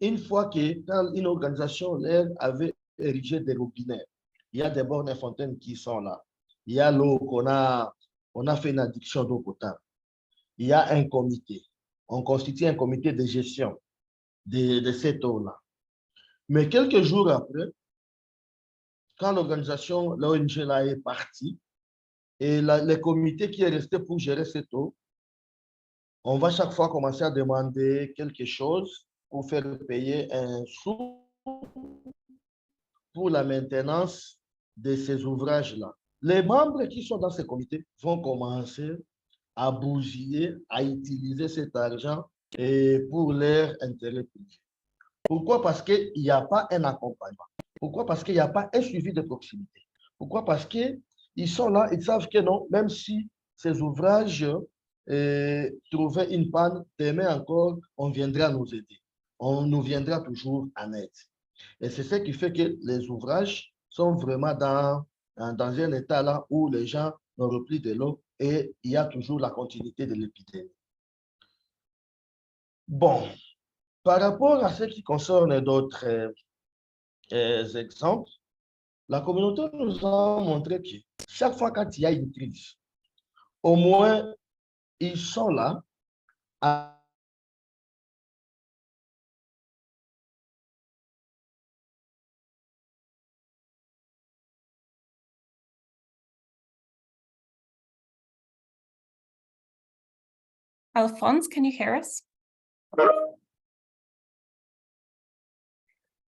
Speaker 7: une fois que quand une organisation leur avait érigé des robinets, il y a des bornes et fontaines qui sont là. Il y a l'eau on a fait une adduction d'eau potable. Il y a un comité. On constitue un comité de gestion de cette eau-là. Mais quelques jours après, quand l'organisation, l'ONG là est partie, et le comité qui est resté pour gérer cette eau, on va chaque fois commencer à demander quelque chose pour faire payer un sou pour la maintenance de ces ouvrages-là. Les membres qui sont dans ce comité vont commencer à bousiller, à utiliser cet argent pour leur intérêt privé. Pourquoi? Parce qu'il n'y a pas un accompagnement. Pourquoi? Parce qu'il n'y a pas un suivi de proximité. Pourquoi? Parce qu'ils sont là, ils savent que non, même si ces ouvrages trouvaient une panne, demain encore, on viendra nous aider. On nous viendra toujours en aide. Et c'est ce qui fait que les ouvrages sont vraiment dans un état là où les gens n'ont repris de l'eau et il y a toujours la continuité de l'épidémie. Bon, par rapport à ce qui concerne d'autres exemples, la communauté nous a montré que chaque fois qu'il y a une crise, au moins ils sont là à
Speaker 1: Alphonse, can you hear us?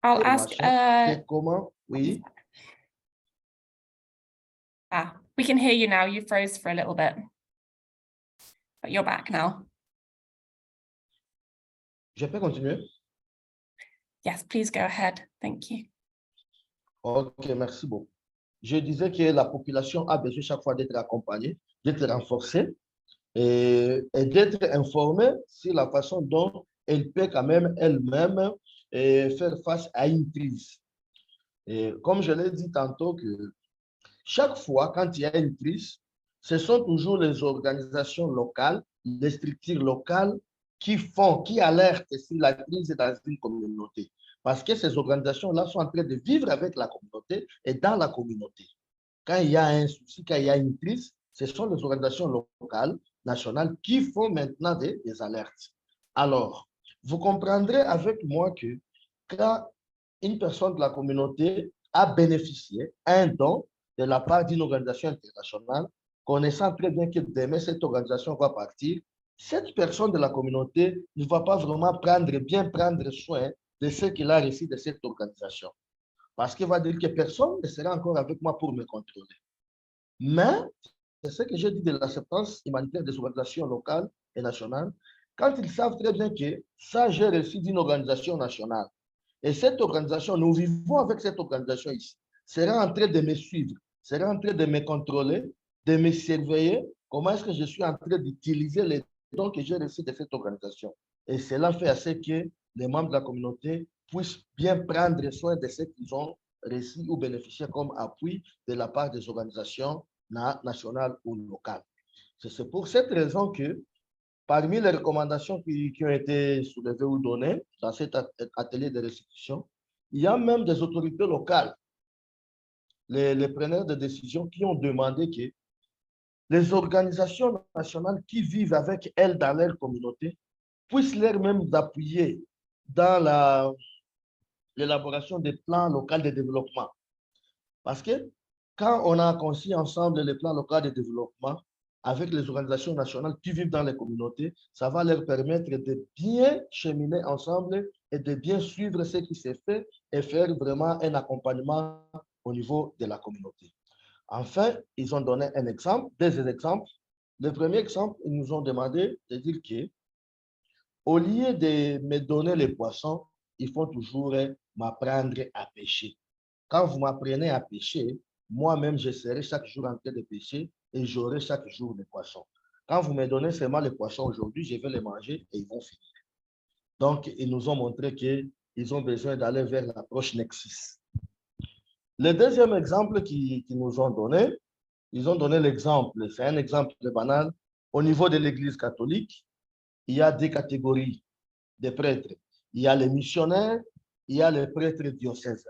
Speaker 1: I'll ask.
Speaker 7: Comment? Oui.
Speaker 1: We can hear you now. You froze for a little bit, but you're back now.
Speaker 7: Je peux continuer?
Speaker 1: Yes, please go ahead. Thank you.
Speaker 7: Ok, merci beaucoup. Je disais que la population a besoin chaque fois d'être accompagnée, d'être renforcée et d'être informée sur la façon dont elle peut quand même elle-même faire face à une crise. Et comme je l'ai dit tantôt, que chaque fois quand il y a une crise, ce sont toujours les organisations locales, les structures locales qui alertent sur la crise dans une communauté. Parce que ces organisations-là sont en train de vivre avec la communauté et dans la communauté. Quand il y a un souci, quand il y a une crise, ce sont les organisations locales, nationales qui font maintenant des alertes. Alors, vous comprendrez avec moi que quand une personne de la communauté a bénéficié un don de la part d'une organisation internationale, connaissant très bien que demain cette organisation va partir, cette personne de la communauté ne va pas vraiment bien prendre soin de ce qu'il a reçu de cette organisation. Parce qu'il va dire que personne ne sera encore avec moi pour me contrôler. Mais, c'est ce que j'ai dit de l'acceptance humanitaire des organisations locales et nationales, quand ils savent très bien que ça, j'ai reçu d'une organisation nationale. Et cette organisation, nous vivons avec cette organisation ici, sera en train de me suivre, sera en train de me contrôler, de me surveiller. Comment est-ce que je suis en train d'utiliser les dons que j'ai reçus de cette organisation? Et cela fait à ce que les membres de la communauté puissent bien prendre soin de ce qu'ils ont reçu ou bénéficié comme appui de la part des organisations nationales ou locales. C'est pour cette raison que parmi les recommandations qui ont été soulevées ou données dans cet atelier de restitution, il y a même des autorités locales, les preneurs de décision qui ont demandé que les organisations nationales qui vivent avec elles dans leur communauté puissent leur-même appuyer dans l'élaboration des plans locaux de développement. Parce que quand on a conçu ensemble les plans locaux de développement, avec les organisations nationales qui vivent dans les communautés, ça va leur permettre de bien cheminer ensemble et de bien suivre ce qui s'est fait et faire vraiment un accompagnement au niveau de la communauté. Enfin, ils ont donné un exemple, des exemples. Le premier exemple, ils nous ont demandé de dire que au lieu de me donner les poissons, il faut toujours m'apprendre à pêcher. Quand vous m'apprenez à pêcher, moi-même, je serai chaque jour en train de pêcher et j'aurai chaque jour des poissons. Quand vous me donnez seulement les poissons aujourd'hui, je vais les manger et ils vont finir. Donc, ils nous ont montré qu'ils ont besoin d'aller vers l'approche Nexus. Le deuxième exemple qu'ils nous ont donné, ils ont donné l'exemple, c'est un exemple banal. Au niveau de l'Église catholique, il y a deux catégories de prêtres. Il y a les missionnaires, il y a les prêtres diocésains.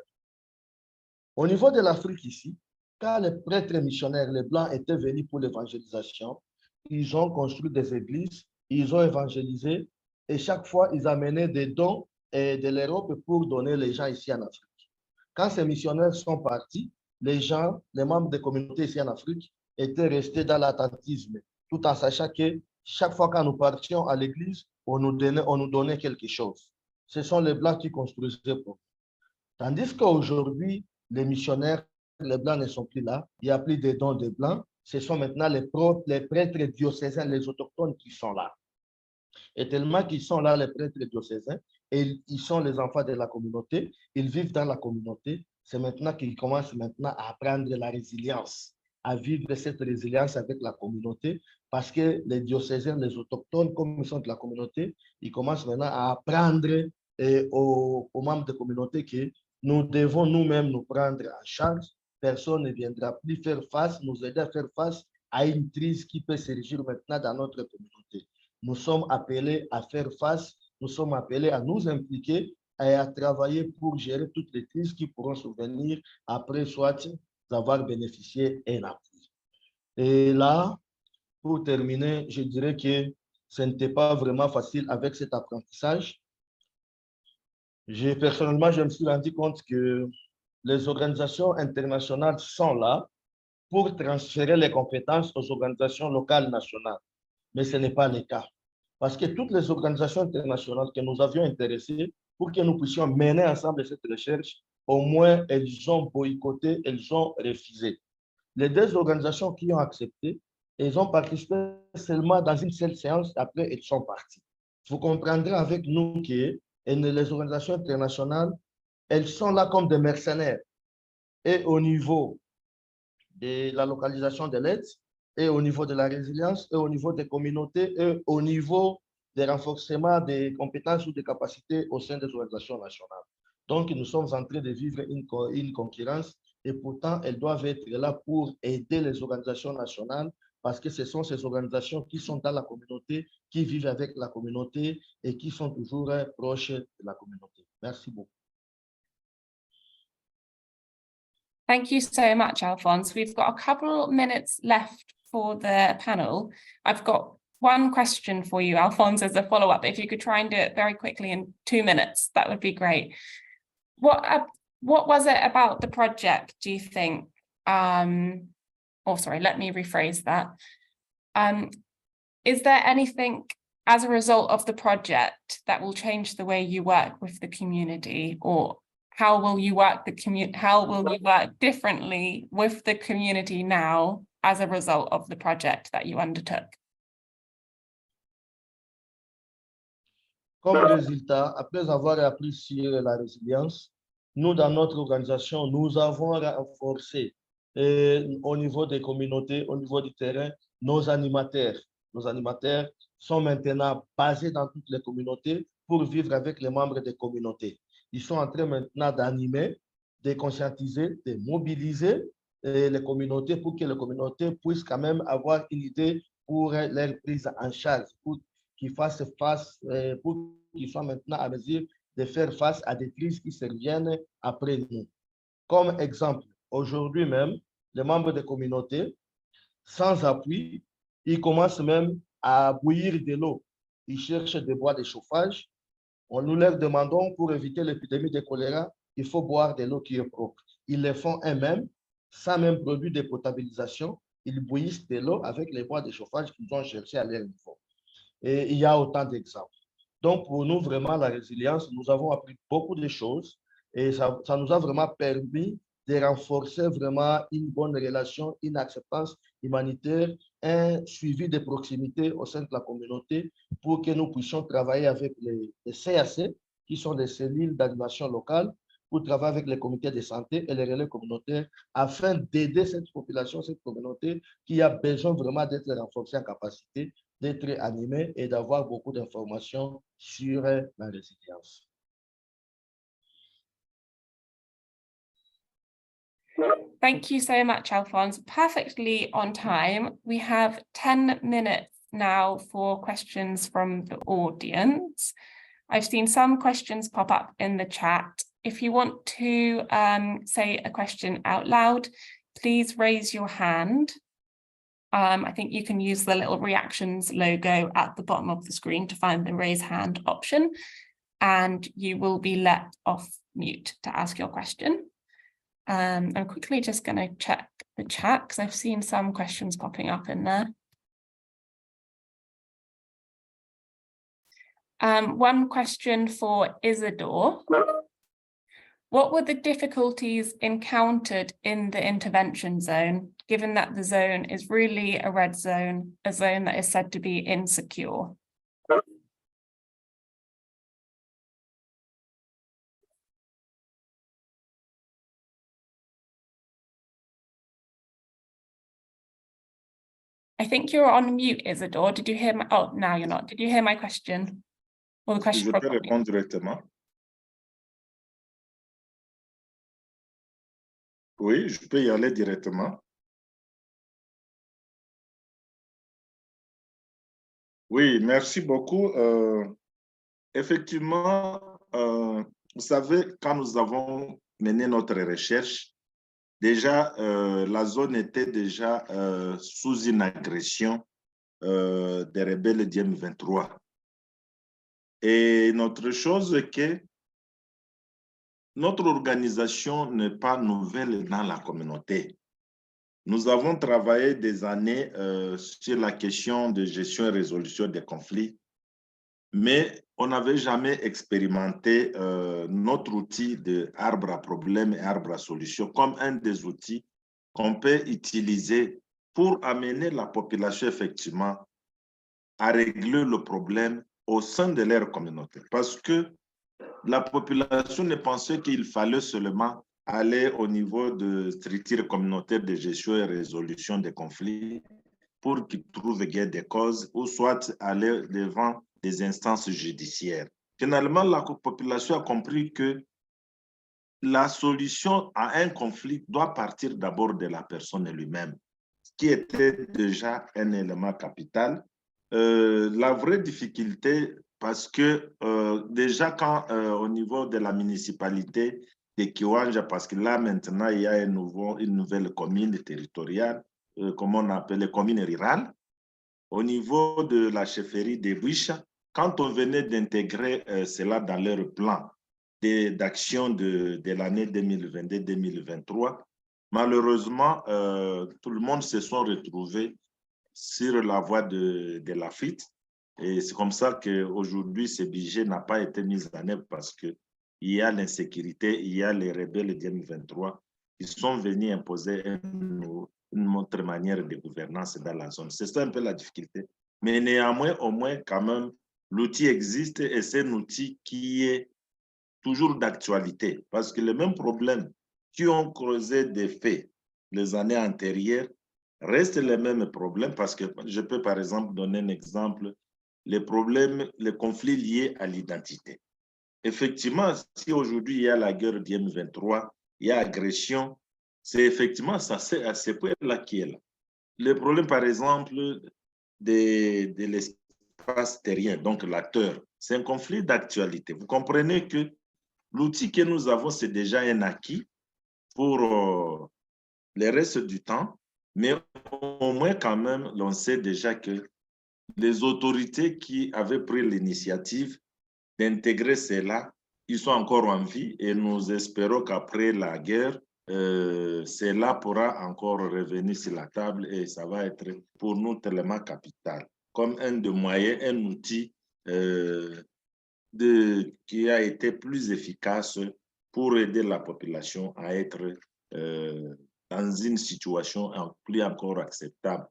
Speaker 7: Au niveau de l'Afrique ici, quand les prêtres missionnaires, les Blancs, étaient venus pour l'évangélisation, ils ont construit des églises, ils ont évangélisé et chaque fois, ils amenaient des dons de l'Europe pour donner les gens ici en Afrique. Quand ces missionnaires sont partis, les gens, les membres des communautés ici en Afrique, étaient restés dans l'attentisme, tout en sachant que chaque fois que nous partions à l'église, on nous donnait quelque chose. Ce sont les Blancs qui construisaient pour nous. Tandis qu'aujourd'hui, les missionnaires, les Blancs ne sont plus là. Il n'y a plus de dons de Blancs. Ce sont maintenant les prêtres diocésains, les autochtones qui sont là. Et tellement qu'ils sont là, les prêtres diocésains, et ils sont les enfants de la communauté, ils vivent dans la communauté. C'est maintenant qu'ils commencent maintenant à apprendre la résilience, à vivre cette résilience avec la communauté, parce que les diocésains, les autochtones, comme ils sont de la communauté, ils commencent maintenant à apprendre aux membres de la communauté que nous devons nous-mêmes nous prendre en charge. Personne ne viendra plus faire face, nous aider à faire face à une crise qui peut surgir maintenant dans notre communauté. Nous sommes appelés à faire face, nous sommes appelés à nous impliquer et à travailler pour gérer toutes les crises qui pourront survenir après soit d'avoir bénéficié d'un appui. Et là, pour terminer, je dirais que ce n'était pas vraiment facile avec cet apprentissage. Personnellement, je me suis rendu compte que les organisations internationales sont là pour transférer les compétences aux organisations locales nationales. Mais ce n'est pas le cas. Parce que toutes les organisations internationales que nous avions intéressées pour que nous puissions mener ensemble cette recherche, au moins elles ont boycotté, elles ont refusé. Les deux organisations qui ont accepté, elles ont participé seulement dans une seule séance, après elles sont parties. Vous comprendrez avec nous que les organisations internationales, elles sont là comme des mercenaires. Et au niveau de la localisation de l'aide, et au niveau de la résilience, et au niveau des communautés, et au niveau des renforcements des compétences ou des capacités au sein des organisations nationales. Donc, nous sommes en train de vivre une concurrence et pourtant, elles doivent être là pour aider les organisations nationales parce que ce sont ces organisations qui sont dans la communauté, qui vivent avec la communauté et qui sont toujours proches de la communauté. Merci beaucoup.
Speaker 1: Thank you so much, Alphonse. We've got a couple minutes left for the panel. I've got one question for you, Alphonse, as a follow-up. If you could try and do it very quickly in 2 minutes, that would be great. What was it about the project, do you think? Sorry, let me rephrase that. Is there anything as a result of the project that will change the way you work with the community, or how will you work differently with the community now as a result of the project that you undertook?
Speaker 7: Comme résultat, après avoir appris sur la résilience, nous, dans notre organisation, nous avons renforcé au niveau des communautés, au niveau du terrain, nos animateurs. Nos animateurs sont maintenant basés dans toutes les communautés pour vivre avec les membres des communautés. Ils sont en train maintenant d'animer, de conscientiser, de mobiliser les communautés pour que les communautés puissent quand même avoir une idée pour leur prise en charge, pour qu'ils fassent face, pour qu'ils soient maintenant à mesure de faire face à des crises qui se reviennent après nous. Comme exemple, aujourd'hui même, les membres des communautés, sans appui, ils commencent même à bouillir de l'eau. Ils cherchent des bois de chauffage. Nous leur demandons, pour éviter l'épidémie de choléra, il faut boire de l'eau qui est propre. Ils le font eux-mêmes, sans même produit de potabilisation. Ils bouillissent de l'eau avec les bois de chauffage qu'ils ont cherché à leur niveau. Et il y a autant d'exemples. Donc, pour nous, vraiment, la résilience, nous avons appris beaucoup de choses et ça nous a vraiment permis de renforcer vraiment une bonne relation, une acceptance humanitaire, un suivi de proximité au sein de la communauté pour que nous puissions travailler avec les CAC, qui sont des cellules d'animation locale, pour travailler avec les comités de santé et les relais communautaires afin d'aider cette population, cette communauté qui a besoin vraiment d'être renforcée en capacité, d'être animée et d'avoir beaucoup d'informations sur la résilience.
Speaker 1: Thank you so much, Alphonse. Perfectly on time. We have 10 minutes now for questions from the audience. I've seen some questions pop up in the chat. If you want to say a question out loud, please raise your hand. I think you can use the little reactions logo at the bottom of the screen to find the raise hand option, and you will be let off mute to ask your question. I'm quickly just going to check the chat because I've seen some questions popping up in there. One question for Isidore. What were the difficulties encountered in the intervention zone, given that the zone is really a red zone, a zone that is said to be insecure? I think you're on mute, Isidore. Did you hear my... Oh, now you're not. Did you hear my question? Or the question?
Speaker 6: Je peux répondre directement. Oui, je peux y aller directement. Oui, merci beaucoup. Effectivement, vous savez, quand nous avons mené notre recherche, déjà, la zone était déjà sous une agression des rebelles du M23. Et notre chose est que notre organisation n'est pas nouvelle dans la communauté. Nous avons travaillé des années sur la question de gestion et résolution des conflits, mais on n'avait jamais expérimenté notre outil de arbre à problème et arbre à solution comme un des outils qu'on peut utiliser pour amener la population effectivement à régler le problème au sein de leur communauté. Parce que la population ne pensait qu'il fallait seulement aller au niveau de structures communautaires de gestion et résolution des conflits pour qu'ils trouvent gain des causes ou soit aller devant des instances judiciaires. Finalement, la population a compris que la solution à un conflit doit partir d'abord de la personne elle-même, ce qui était déjà un élément capital. La vraie difficulté, parce que déjà quand au niveau de la municipalité de Kiwanja, parce que là maintenant il y a une nouvelle commune territoriale, comme on appelle les communes rurales, Au niveau de la chefferie des Bouches, quand on venait d'intégrer cela dans leur plan d'action de l'année 2022-2023, malheureusement, tout le monde se sont retrouvés sur la voie de la fuite. Et c'est comme ça qu'aujourd'hui, ce budget n'a pas été mis en œuvre parce qu'il y a l'insécurité, il y a les rebelles du M23 qui sont venus imposer une autre manière de gouvernance dans la zone. C'est ça un peu la difficulté. Mais néanmoins, au moins, quand même, l'outil existe et c'est un outil qui est toujours d'actualité parce que les mêmes problèmes qui ont causé des faits les années antérieures restent les mêmes problèmes parce que je peux par exemple donner un exemple, les problèmes, les conflits liés à l'identité. Effectivement, si aujourd'hui il y a la guerre du M23, il y a agression, c'est effectivement ça, c'est à ce point-là qui est là. Le problème par exemple de l'espace terrien, donc l'acteur, c'est un conflit d'actualité. Vous comprenez que l'outil que nous avons, c'est déjà un acquis pour le reste du temps, mais au moins quand même, l'on sait déjà que les autorités qui avaient pris l'initiative d'intégrer cela, ils sont encore en vie et nous espérons qu'après la guerre, cela pourra encore revenir sur la table et ça va être pour nous tellement capital, comme un des moyens, un outil qui a été plus efficace pour aider la population à être dans une situation plus encore acceptable.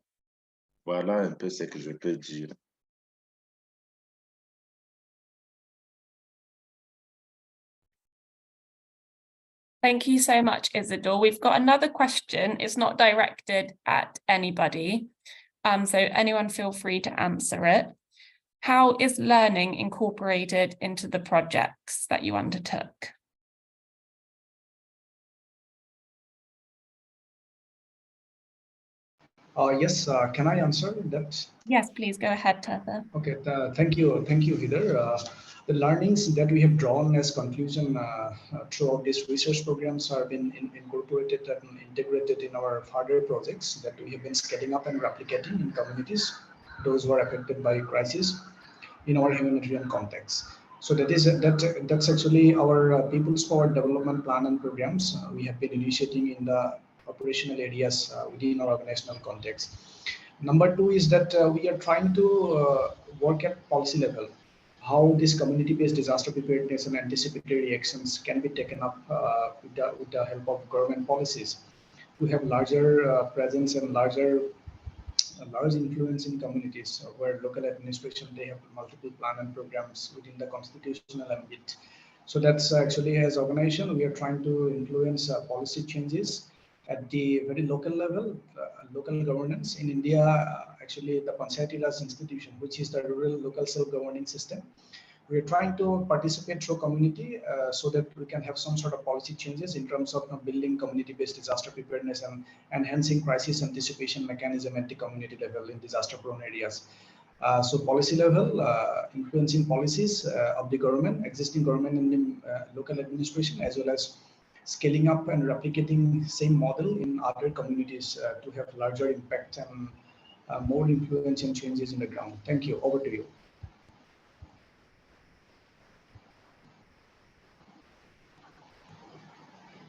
Speaker 6: Voilà un peu ce que je peux dire.
Speaker 1: Thank you so much, Isidore. We've got another question. It's not directed at anybody, so anyone feel free to answer it. How is learning incorporated into the projects that you undertook?
Speaker 4: Yes, can I answer that?
Speaker 1: Yes, please go ahead, Tether.
Speaker 4: Okay, thank you, Heather. The learnings that we have drawn as conclusion throughout these research programs have been incorporated and integrated in our further projects that we have been scaling up and replicating in communities, those who are affected by crisis in our humanitarian context. So that's actually our People's Power Development Plan and programs we have been initiating in the operational areas within our organizational context. Number two is that we are trying to work at policy level, how this community-based disaster preparedness and anticipatory reactions can be taken up with the help of government policies to have larger presence and large influence in communities where local administration, they have multiple plan and programs within the constitutional ambit. So that's actually, as organization, we are trying to influence policy changes at the very local level, local governance. In India, actually the Panchayati Raj institution, which is the rural local self-governing system, we are trying to participate through community so that we can have some sort of policy changes in terms of building community-based disaster preparedness and enhancing crisis anticipation mechanism at the community level in disaster-prone areas. So policy level, influencing policies of the government, existing government and local administration, as well as scaling up and replicating same model in other communities to have larger impact and more influence and changes in the ground. Thank you. Over to you.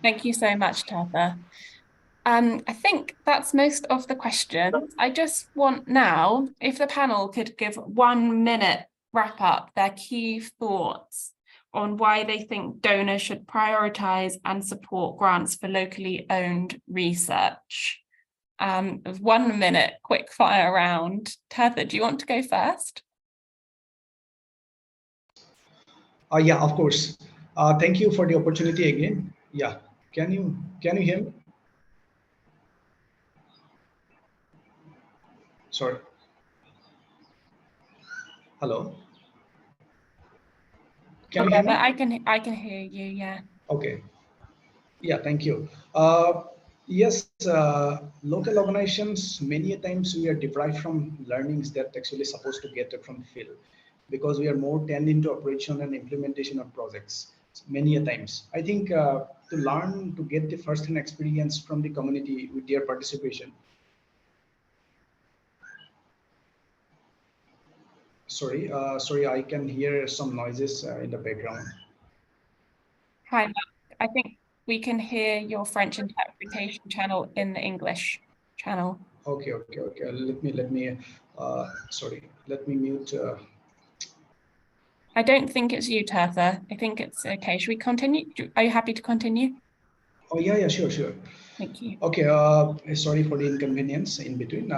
Speaker 1: Thank you so much, Tether. I think that's most of the questions. I just want now, if the panel could give 1 minute wrap up their key thoughts on why they think donors should prioritize and support grants for locally owned research. 1 minute quick fire round. Tether, do you want to go first?
Speaker 4: Yeah, of course. Thank you for the opportunity again. Yeah, can you hear me? Sorry. Hello. Can you hear me?
Speaker 1: I can hear you. Yeah.
Speaker 4: Okay. Yeah, thank you. Yes, local organizations, many times we are deprived from learnings that actually supposed to get it from the field because we are more turned into operation and implementation of projects many a times. I think to learn, to get the first-hand experience from the community with their participation. Sorry, I can hear some noises in the background.
Speaker 1: Hi, Mark. I think we can hear your French interpretation channel in the English channel.
Speaker 4: Okay. Let me. Sorry. Let me mute.
Speaker 1: I don't think it's you, Tirtha. I think it's okay. Should we continue? Are you happy to continue?
Speaker 4: Oh yeah, sure.
Speaker 1: Thank you.
Speaker 4: Okay. Sorry for the inconvenience in between.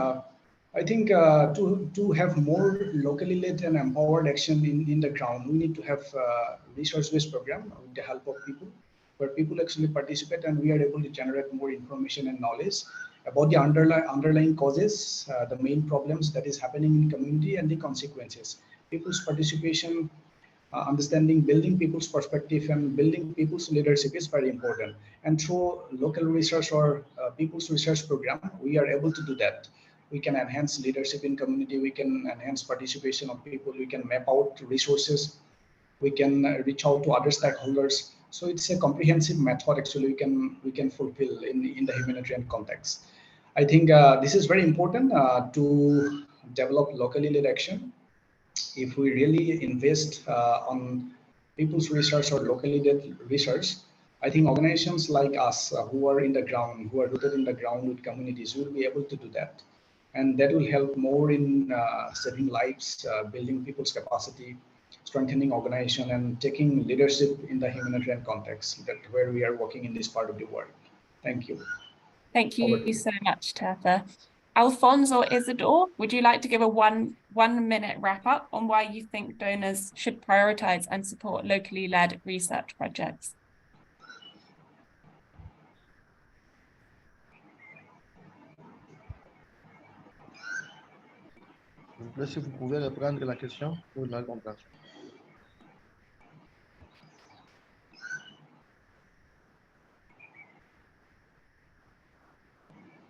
Speaker 4: I think to have more locally led and empowered action in the ground, we need to have resource-based program with the help of people, where people actually participate and we are able to generate more information and knowledge about the underlying causes, the main problems that is happening in community and the consequences. People's participation, understanding, building people's perspective and building people's leadership is very important. And through local research or people's research program, we are able to do that. We can enhance leadership in community, we can enhance participation of people, we can map out resources, we can reach out to other stakeholders. So it's a comprehensive method actually we can fulfill in the humanitarian context. I think this is very important to develop locally led action. If we really invest on people's research or locally led research, I think organizations like us who are in the ground, who are rooted in the ground with communities, will be able to do that. And that will help more in saving lives, building people's capacity, strengthening organization, and taking leadership in the humanitarian context, that where we are working in this part of the world. Thank you.
Speaker 1: Thank you so much, Tirtha. Alphonse or Isidore, would you like to give a one minute wrap up on why you think donors should prioritize and support locally led research projects?
Speaker 7: S'il vous plaît, si vous pouvez reprendre la question pour une compréhension.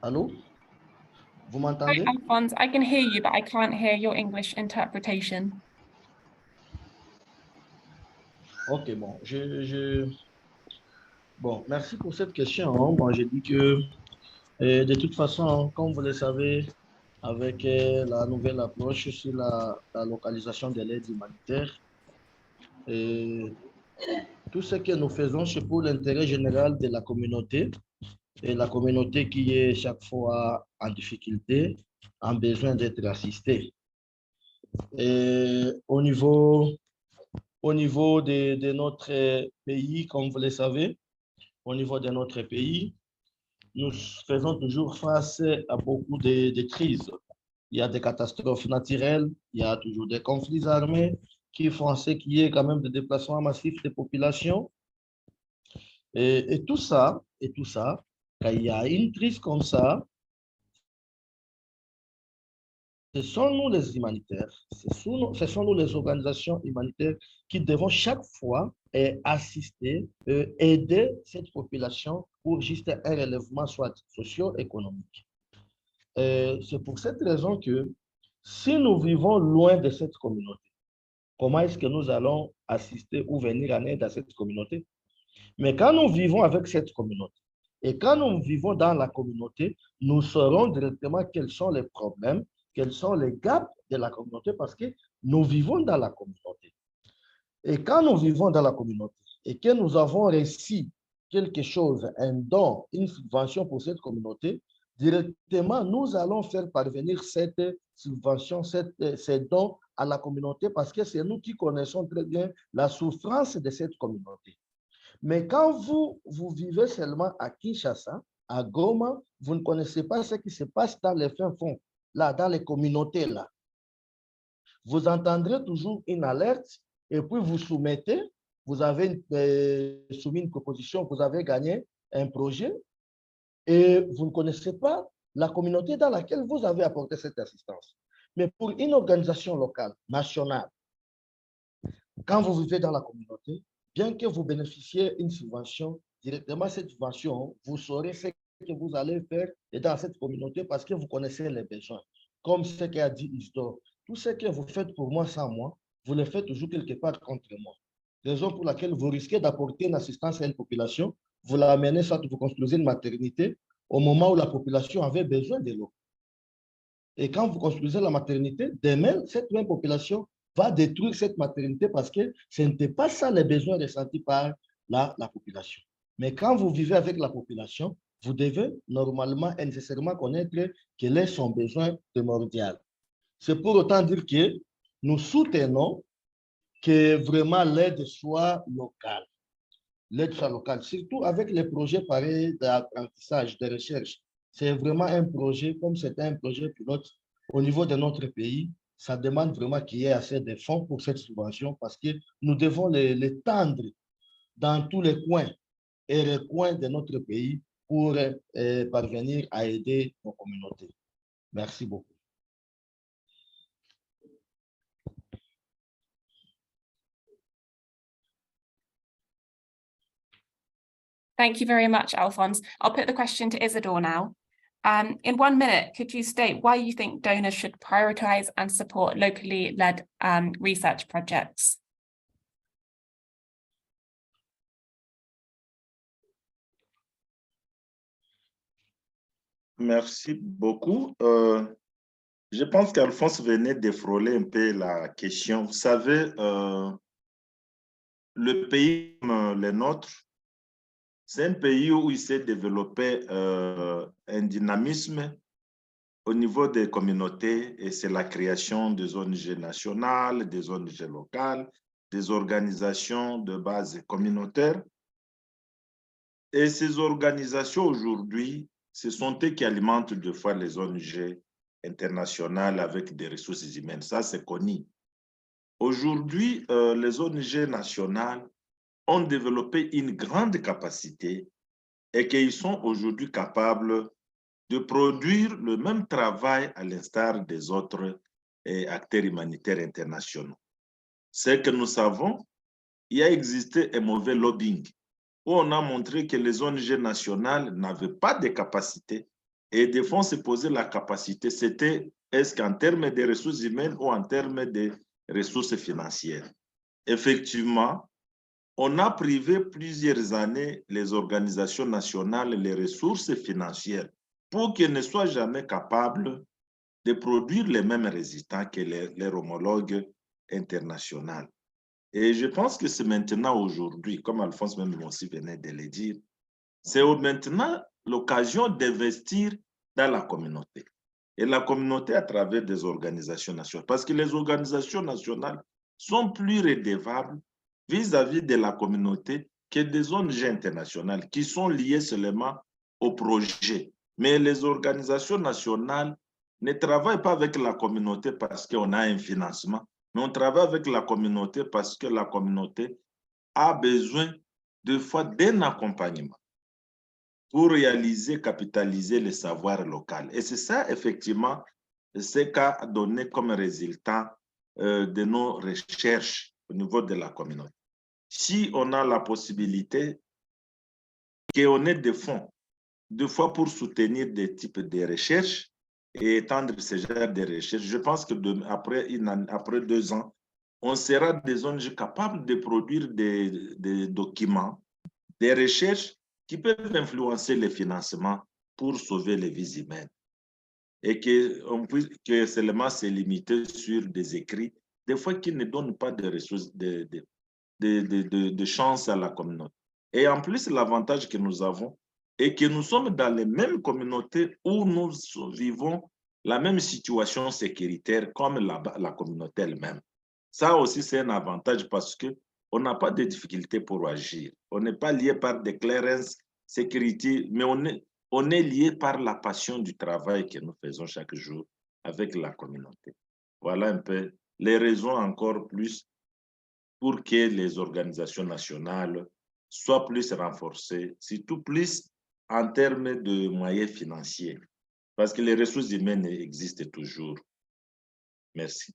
Speaker 7: Allô? Vous m'entendez?
Speaker 1: Hi, Alphonse, I can hear you, but I can't hear your English interpretation.
Speaker 7: Ok, bon, bon, merci pour cette question. Moi, j'ai dit que de toute façon, comme vous le savez, avec la nouvelle approche sur la localisation de l'aide humanitaire, tout ce que nous faisons, c'est pour l'intérêt général de la communauté, et la communauté qui est chaque fois en difficulté, en besoin d'être assistée. Et au niveau de notre pays, comme vous le savez, au niveau de notre pays, nous faisons toujours face à beaucoup de crises. Il y a des catastrophes naturelles, il y a toujours des conflits armés qui font ce qu'il y ait quand même des déplacements massifs de populations. Et tout ça, quand il y a une crise comme ça, ce sont nous les humanitaires, ce sont nous les organisations humanitaires qui devons chaque fois assister, aider cette population pour juste un relèvement soit socio-économique. C'est pour cette raison que si nous vivons loin de cette communauté, comment est-ce que nous allons assister ou venir en aide à cette communauté? Mais quand nous vivons avec cette communauté, et quand nous vivons dans la communauté, nous saurons directement quels sont les problèmes, quels sont les gaps de la communauté, parce que nous vivons dans la communauté. Et quand nous vivons dans la communauté et que nous avons réussi quelque chose, un don, une subvention pour cette communauté, directement, nous allons faire parvenir cette subvention, ces dons à la communauté, parce que c'est nous qui connaissons très bien la souffrance de cette communauté. Mais quand vous vivez seulement à Kinshasa, à Goma, vous ne connaissez pas ce qui se passe dans les fins fonds, là, dans les communautés, là. Vous entendrez toujours une alerte et puis vous soumettez, vous avez soumis une proposition, vous avez gagné un projet et vous ne connaissez pas la communauté dans laquelle vous avez apporté cette assistance. Mais pour une organisation locale, nationale, quand vous vivez dans la communauté, bien que vous bénéficiez d'une subvention, directement cette subvention, vous saurez ce que vous allez faire dans cette communauté parce que vous connaissez les besoins. Comme ce qu'a dit Isidore, tout ce que vous faites pour moi sans moi, vous le faites toujours quelque part contre moi. Raison pour laquelle vous risquez d'apporter une assistance à une population, vous l'amenez, soit vous construisez une maternité au moment où la population avait besoin de l'eau. Et quand vous construisez la maternité, demain, cette même population va détruire cette maternité parce que ce n'était pas ça les besoins ressentis par la population. Mais quand vous vivez avec la population, vous devez normalement et nécessairement connaître quel est son besoin primordial. C'est pour autant dire que nous soutenons que vraiment l'aide soit locale. L'aide soit locale, surtout avec les projets pareils d'apprentissage, de recherche. C'est vraiment un projet, comme c'était un projet pilote au niveau de notre pays, ça demande vraiment qu'il y ait assez de fonds pour cette subvention parce que nous devons les tendre dans tous les coins et recoins de notre pays pour parvenir à aider nos communautés. Merci beaucoup.
Speaker 1: Thank you very much, Alphonse. I'll put the question to Isidore now. In 1 minute, could you state why you think donors should prioritise and support locally led research projects?
Speaker 6: Merci beaucoup. Je pense qu'Alphonse venait de frôler un peu la question. Vous savez, le pays comme le nôtre, c'est un pays où il s'est développé un dynamisme au niveau des communautés et c'est la création des ONG nationales, des ONG locales, des organisations de base communautaire. Et ces organisations aujourd'hui, ce sont eux qui alimentent deux fois les ONG internationales avec des ressources humaines. Ça, c'est connu. Aujourd'hui, les ONG nationales ont développé une grande capacité et qu'ils sont aujourd'hui capables de produire le même travail à l'instar des autres acteurs humanitaires internationaux. Ce que nous savons, il a existé un mauvais lobbying où on a montré que les ONG nationales n'avaient pas de capacité et des fois on se posait la capacité, c'était est-ce qu'en termes de ressources humaines ou en termes de ressources financières. Effectivement, on a privé plusieurs années les organisations nationales, les ressources financières pour qu'elles ne soient jamais capables de produire les mêmes résultats que leurs homologues internationaux. Et je pense que c'est maintenant aujourd'hui, comme Alphonse même aussi venait de le dire, c'est maintenant l'occasion d'investir dans la communauté. Et la communauté à travers des organisations nationales. Parce que les organisations nationales sont plus redevables vis-à-vis de la communauté que des ONG internationales qui sont liées seulement au projet. Mais les organisations nationales ne travaillent pas avec la communauté parce qu'on a un financement, mais on travaille avec la communauté parce que la communauté a besoin de fois d'un accompagnement pour réaliser, capitaliser le savoir local. Et c'est ça, effectivement, ce qu'a donné comme résultat de nos recherches au niveau de la communauté. Si on a la possibilité qu'on ait des fonds, deux fois pour soutenir des types de recherches et étendre ce genre de recherches, je pense qu'après 2 ans, on sera des ONG capables de produire des documents, des recherches qui peuvent influencer le financement pour sauver les vies humaines. Et que seulement c'est limité sur des écrits, des fois qui ne donnent pas de ressources, de chance à la communauté. Et en plus, l'avantage que nous avons est que nous sommes dans les mêmes communautés où nous vivons la même situation sécuritaire comme la communauté elle-même. Ça aussi, c'est un avantage parce qu'on n'a pas de difficulté pour agir. On n'est pas lié par des clearances, sécurité, mais on est lié par la passion du travail que nous faisons chaque jour avec la communauté. Voilà un peu les raisons encore plus pour que les organisations nationales soient plus renforcées, surtout plus en termes de moyens financiers, parce que les ressources humaines existent toujours. Merci.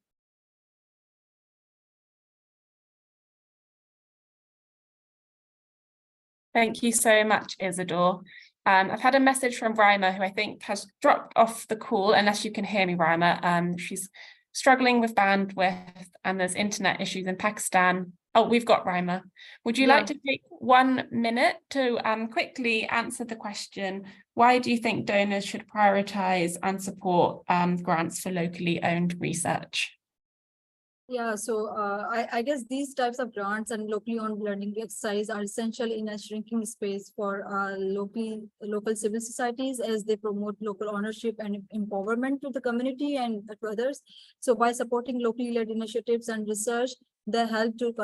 Speaker 1: Thank you so much, Isidore. I've had a message from Rima, who I think has dropped off the call, unless you can hear me, Rima. She's struggling with bandwidth and there's internet issues in Pakistan. Oh, we've got Rima. Would you like to take 1 minute to quickly answer the question, why do you think donors should prioritise and support grants for locally owned research?
Speaker 5: Yeah, so I guess these types of grants and locally owned learning exercise are essential in a shrinking space for local civil societies as they promote local ownership and empowerment to the community and to others. So by supporting locally led initiatives and research, they help to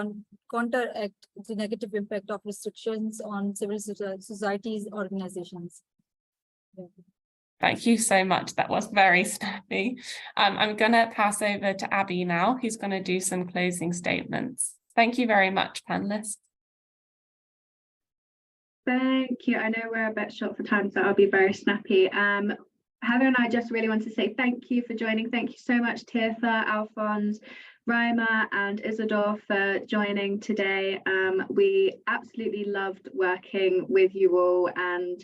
Speaker 5: counteract the negative impact of restrictions on civil societies organizations. Yeah.
Speaker 1: Thank you so much. That was very snappy. I'm going to pass over to Abby now, who's going to do some closing statements. Thank you very much, panelists.
Speaker 3: Thank you. I know we're a bit short for time, so I'll be very snappy. Heather and I just really want to say thank you for joining. Thank you so much, Tirtha, Alphonse, Raima and Isidore for joining today. We absolutely loved working with you all and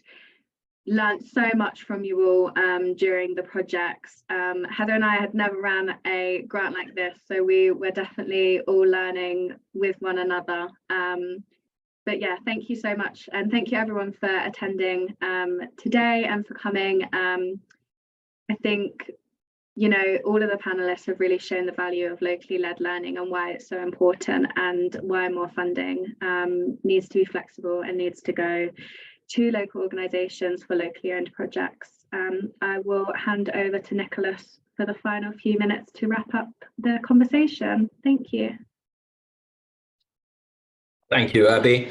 Speaker 3: learned so much from you all during the projects. Heather and I had never ran a grant like this, so we were definitely all learning with one another. But yeah, thank you so much. And thank you everyone for attending today and for coming. I think, you know, all of the panelists have really shown the value of locally led learning and why it's so important and why more funding needs to be flexible and needs to go to local organisations for locally owned projects. I will hand over to Nicholas for the final few minutes to wrap up the conversation. Thank you.
Speaker 2: Thank you, Abby.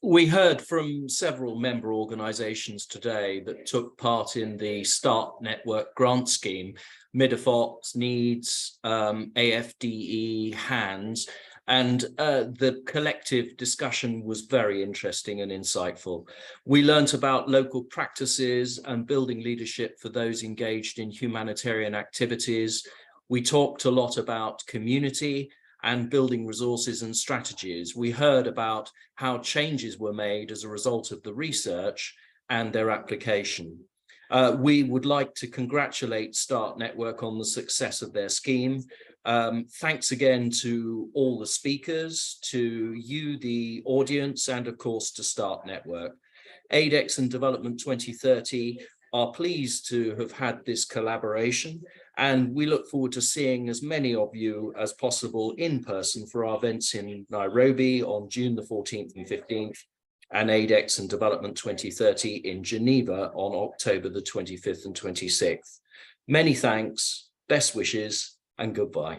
Speaker 2: We heard from several member organisations today that took part in the START Network grant scheme, Midafort, Needs, AFDE, HANDS, and the collective discussion was very interesting and insightful. We learnt about local practices and building leadership for those engaged in humanitarian activities. We talked a lot about community and building resources and strategies. We heard about how changes were made as a result of the research and their application. We would like to congratulate START Network on the success of their scheme. Thanks again to all the speakers, to you, the audience, and of course to START Network. ADEX and Development 2030 are pleased to have had this collaboration, and we look forward to seeing as many of you as possible in person for our events in Nairobi on June the 14th and 15th, and ADEX and Development 2030 in Geneva on October the 25th and 26th. Many thanks, best wishes, and goodbye.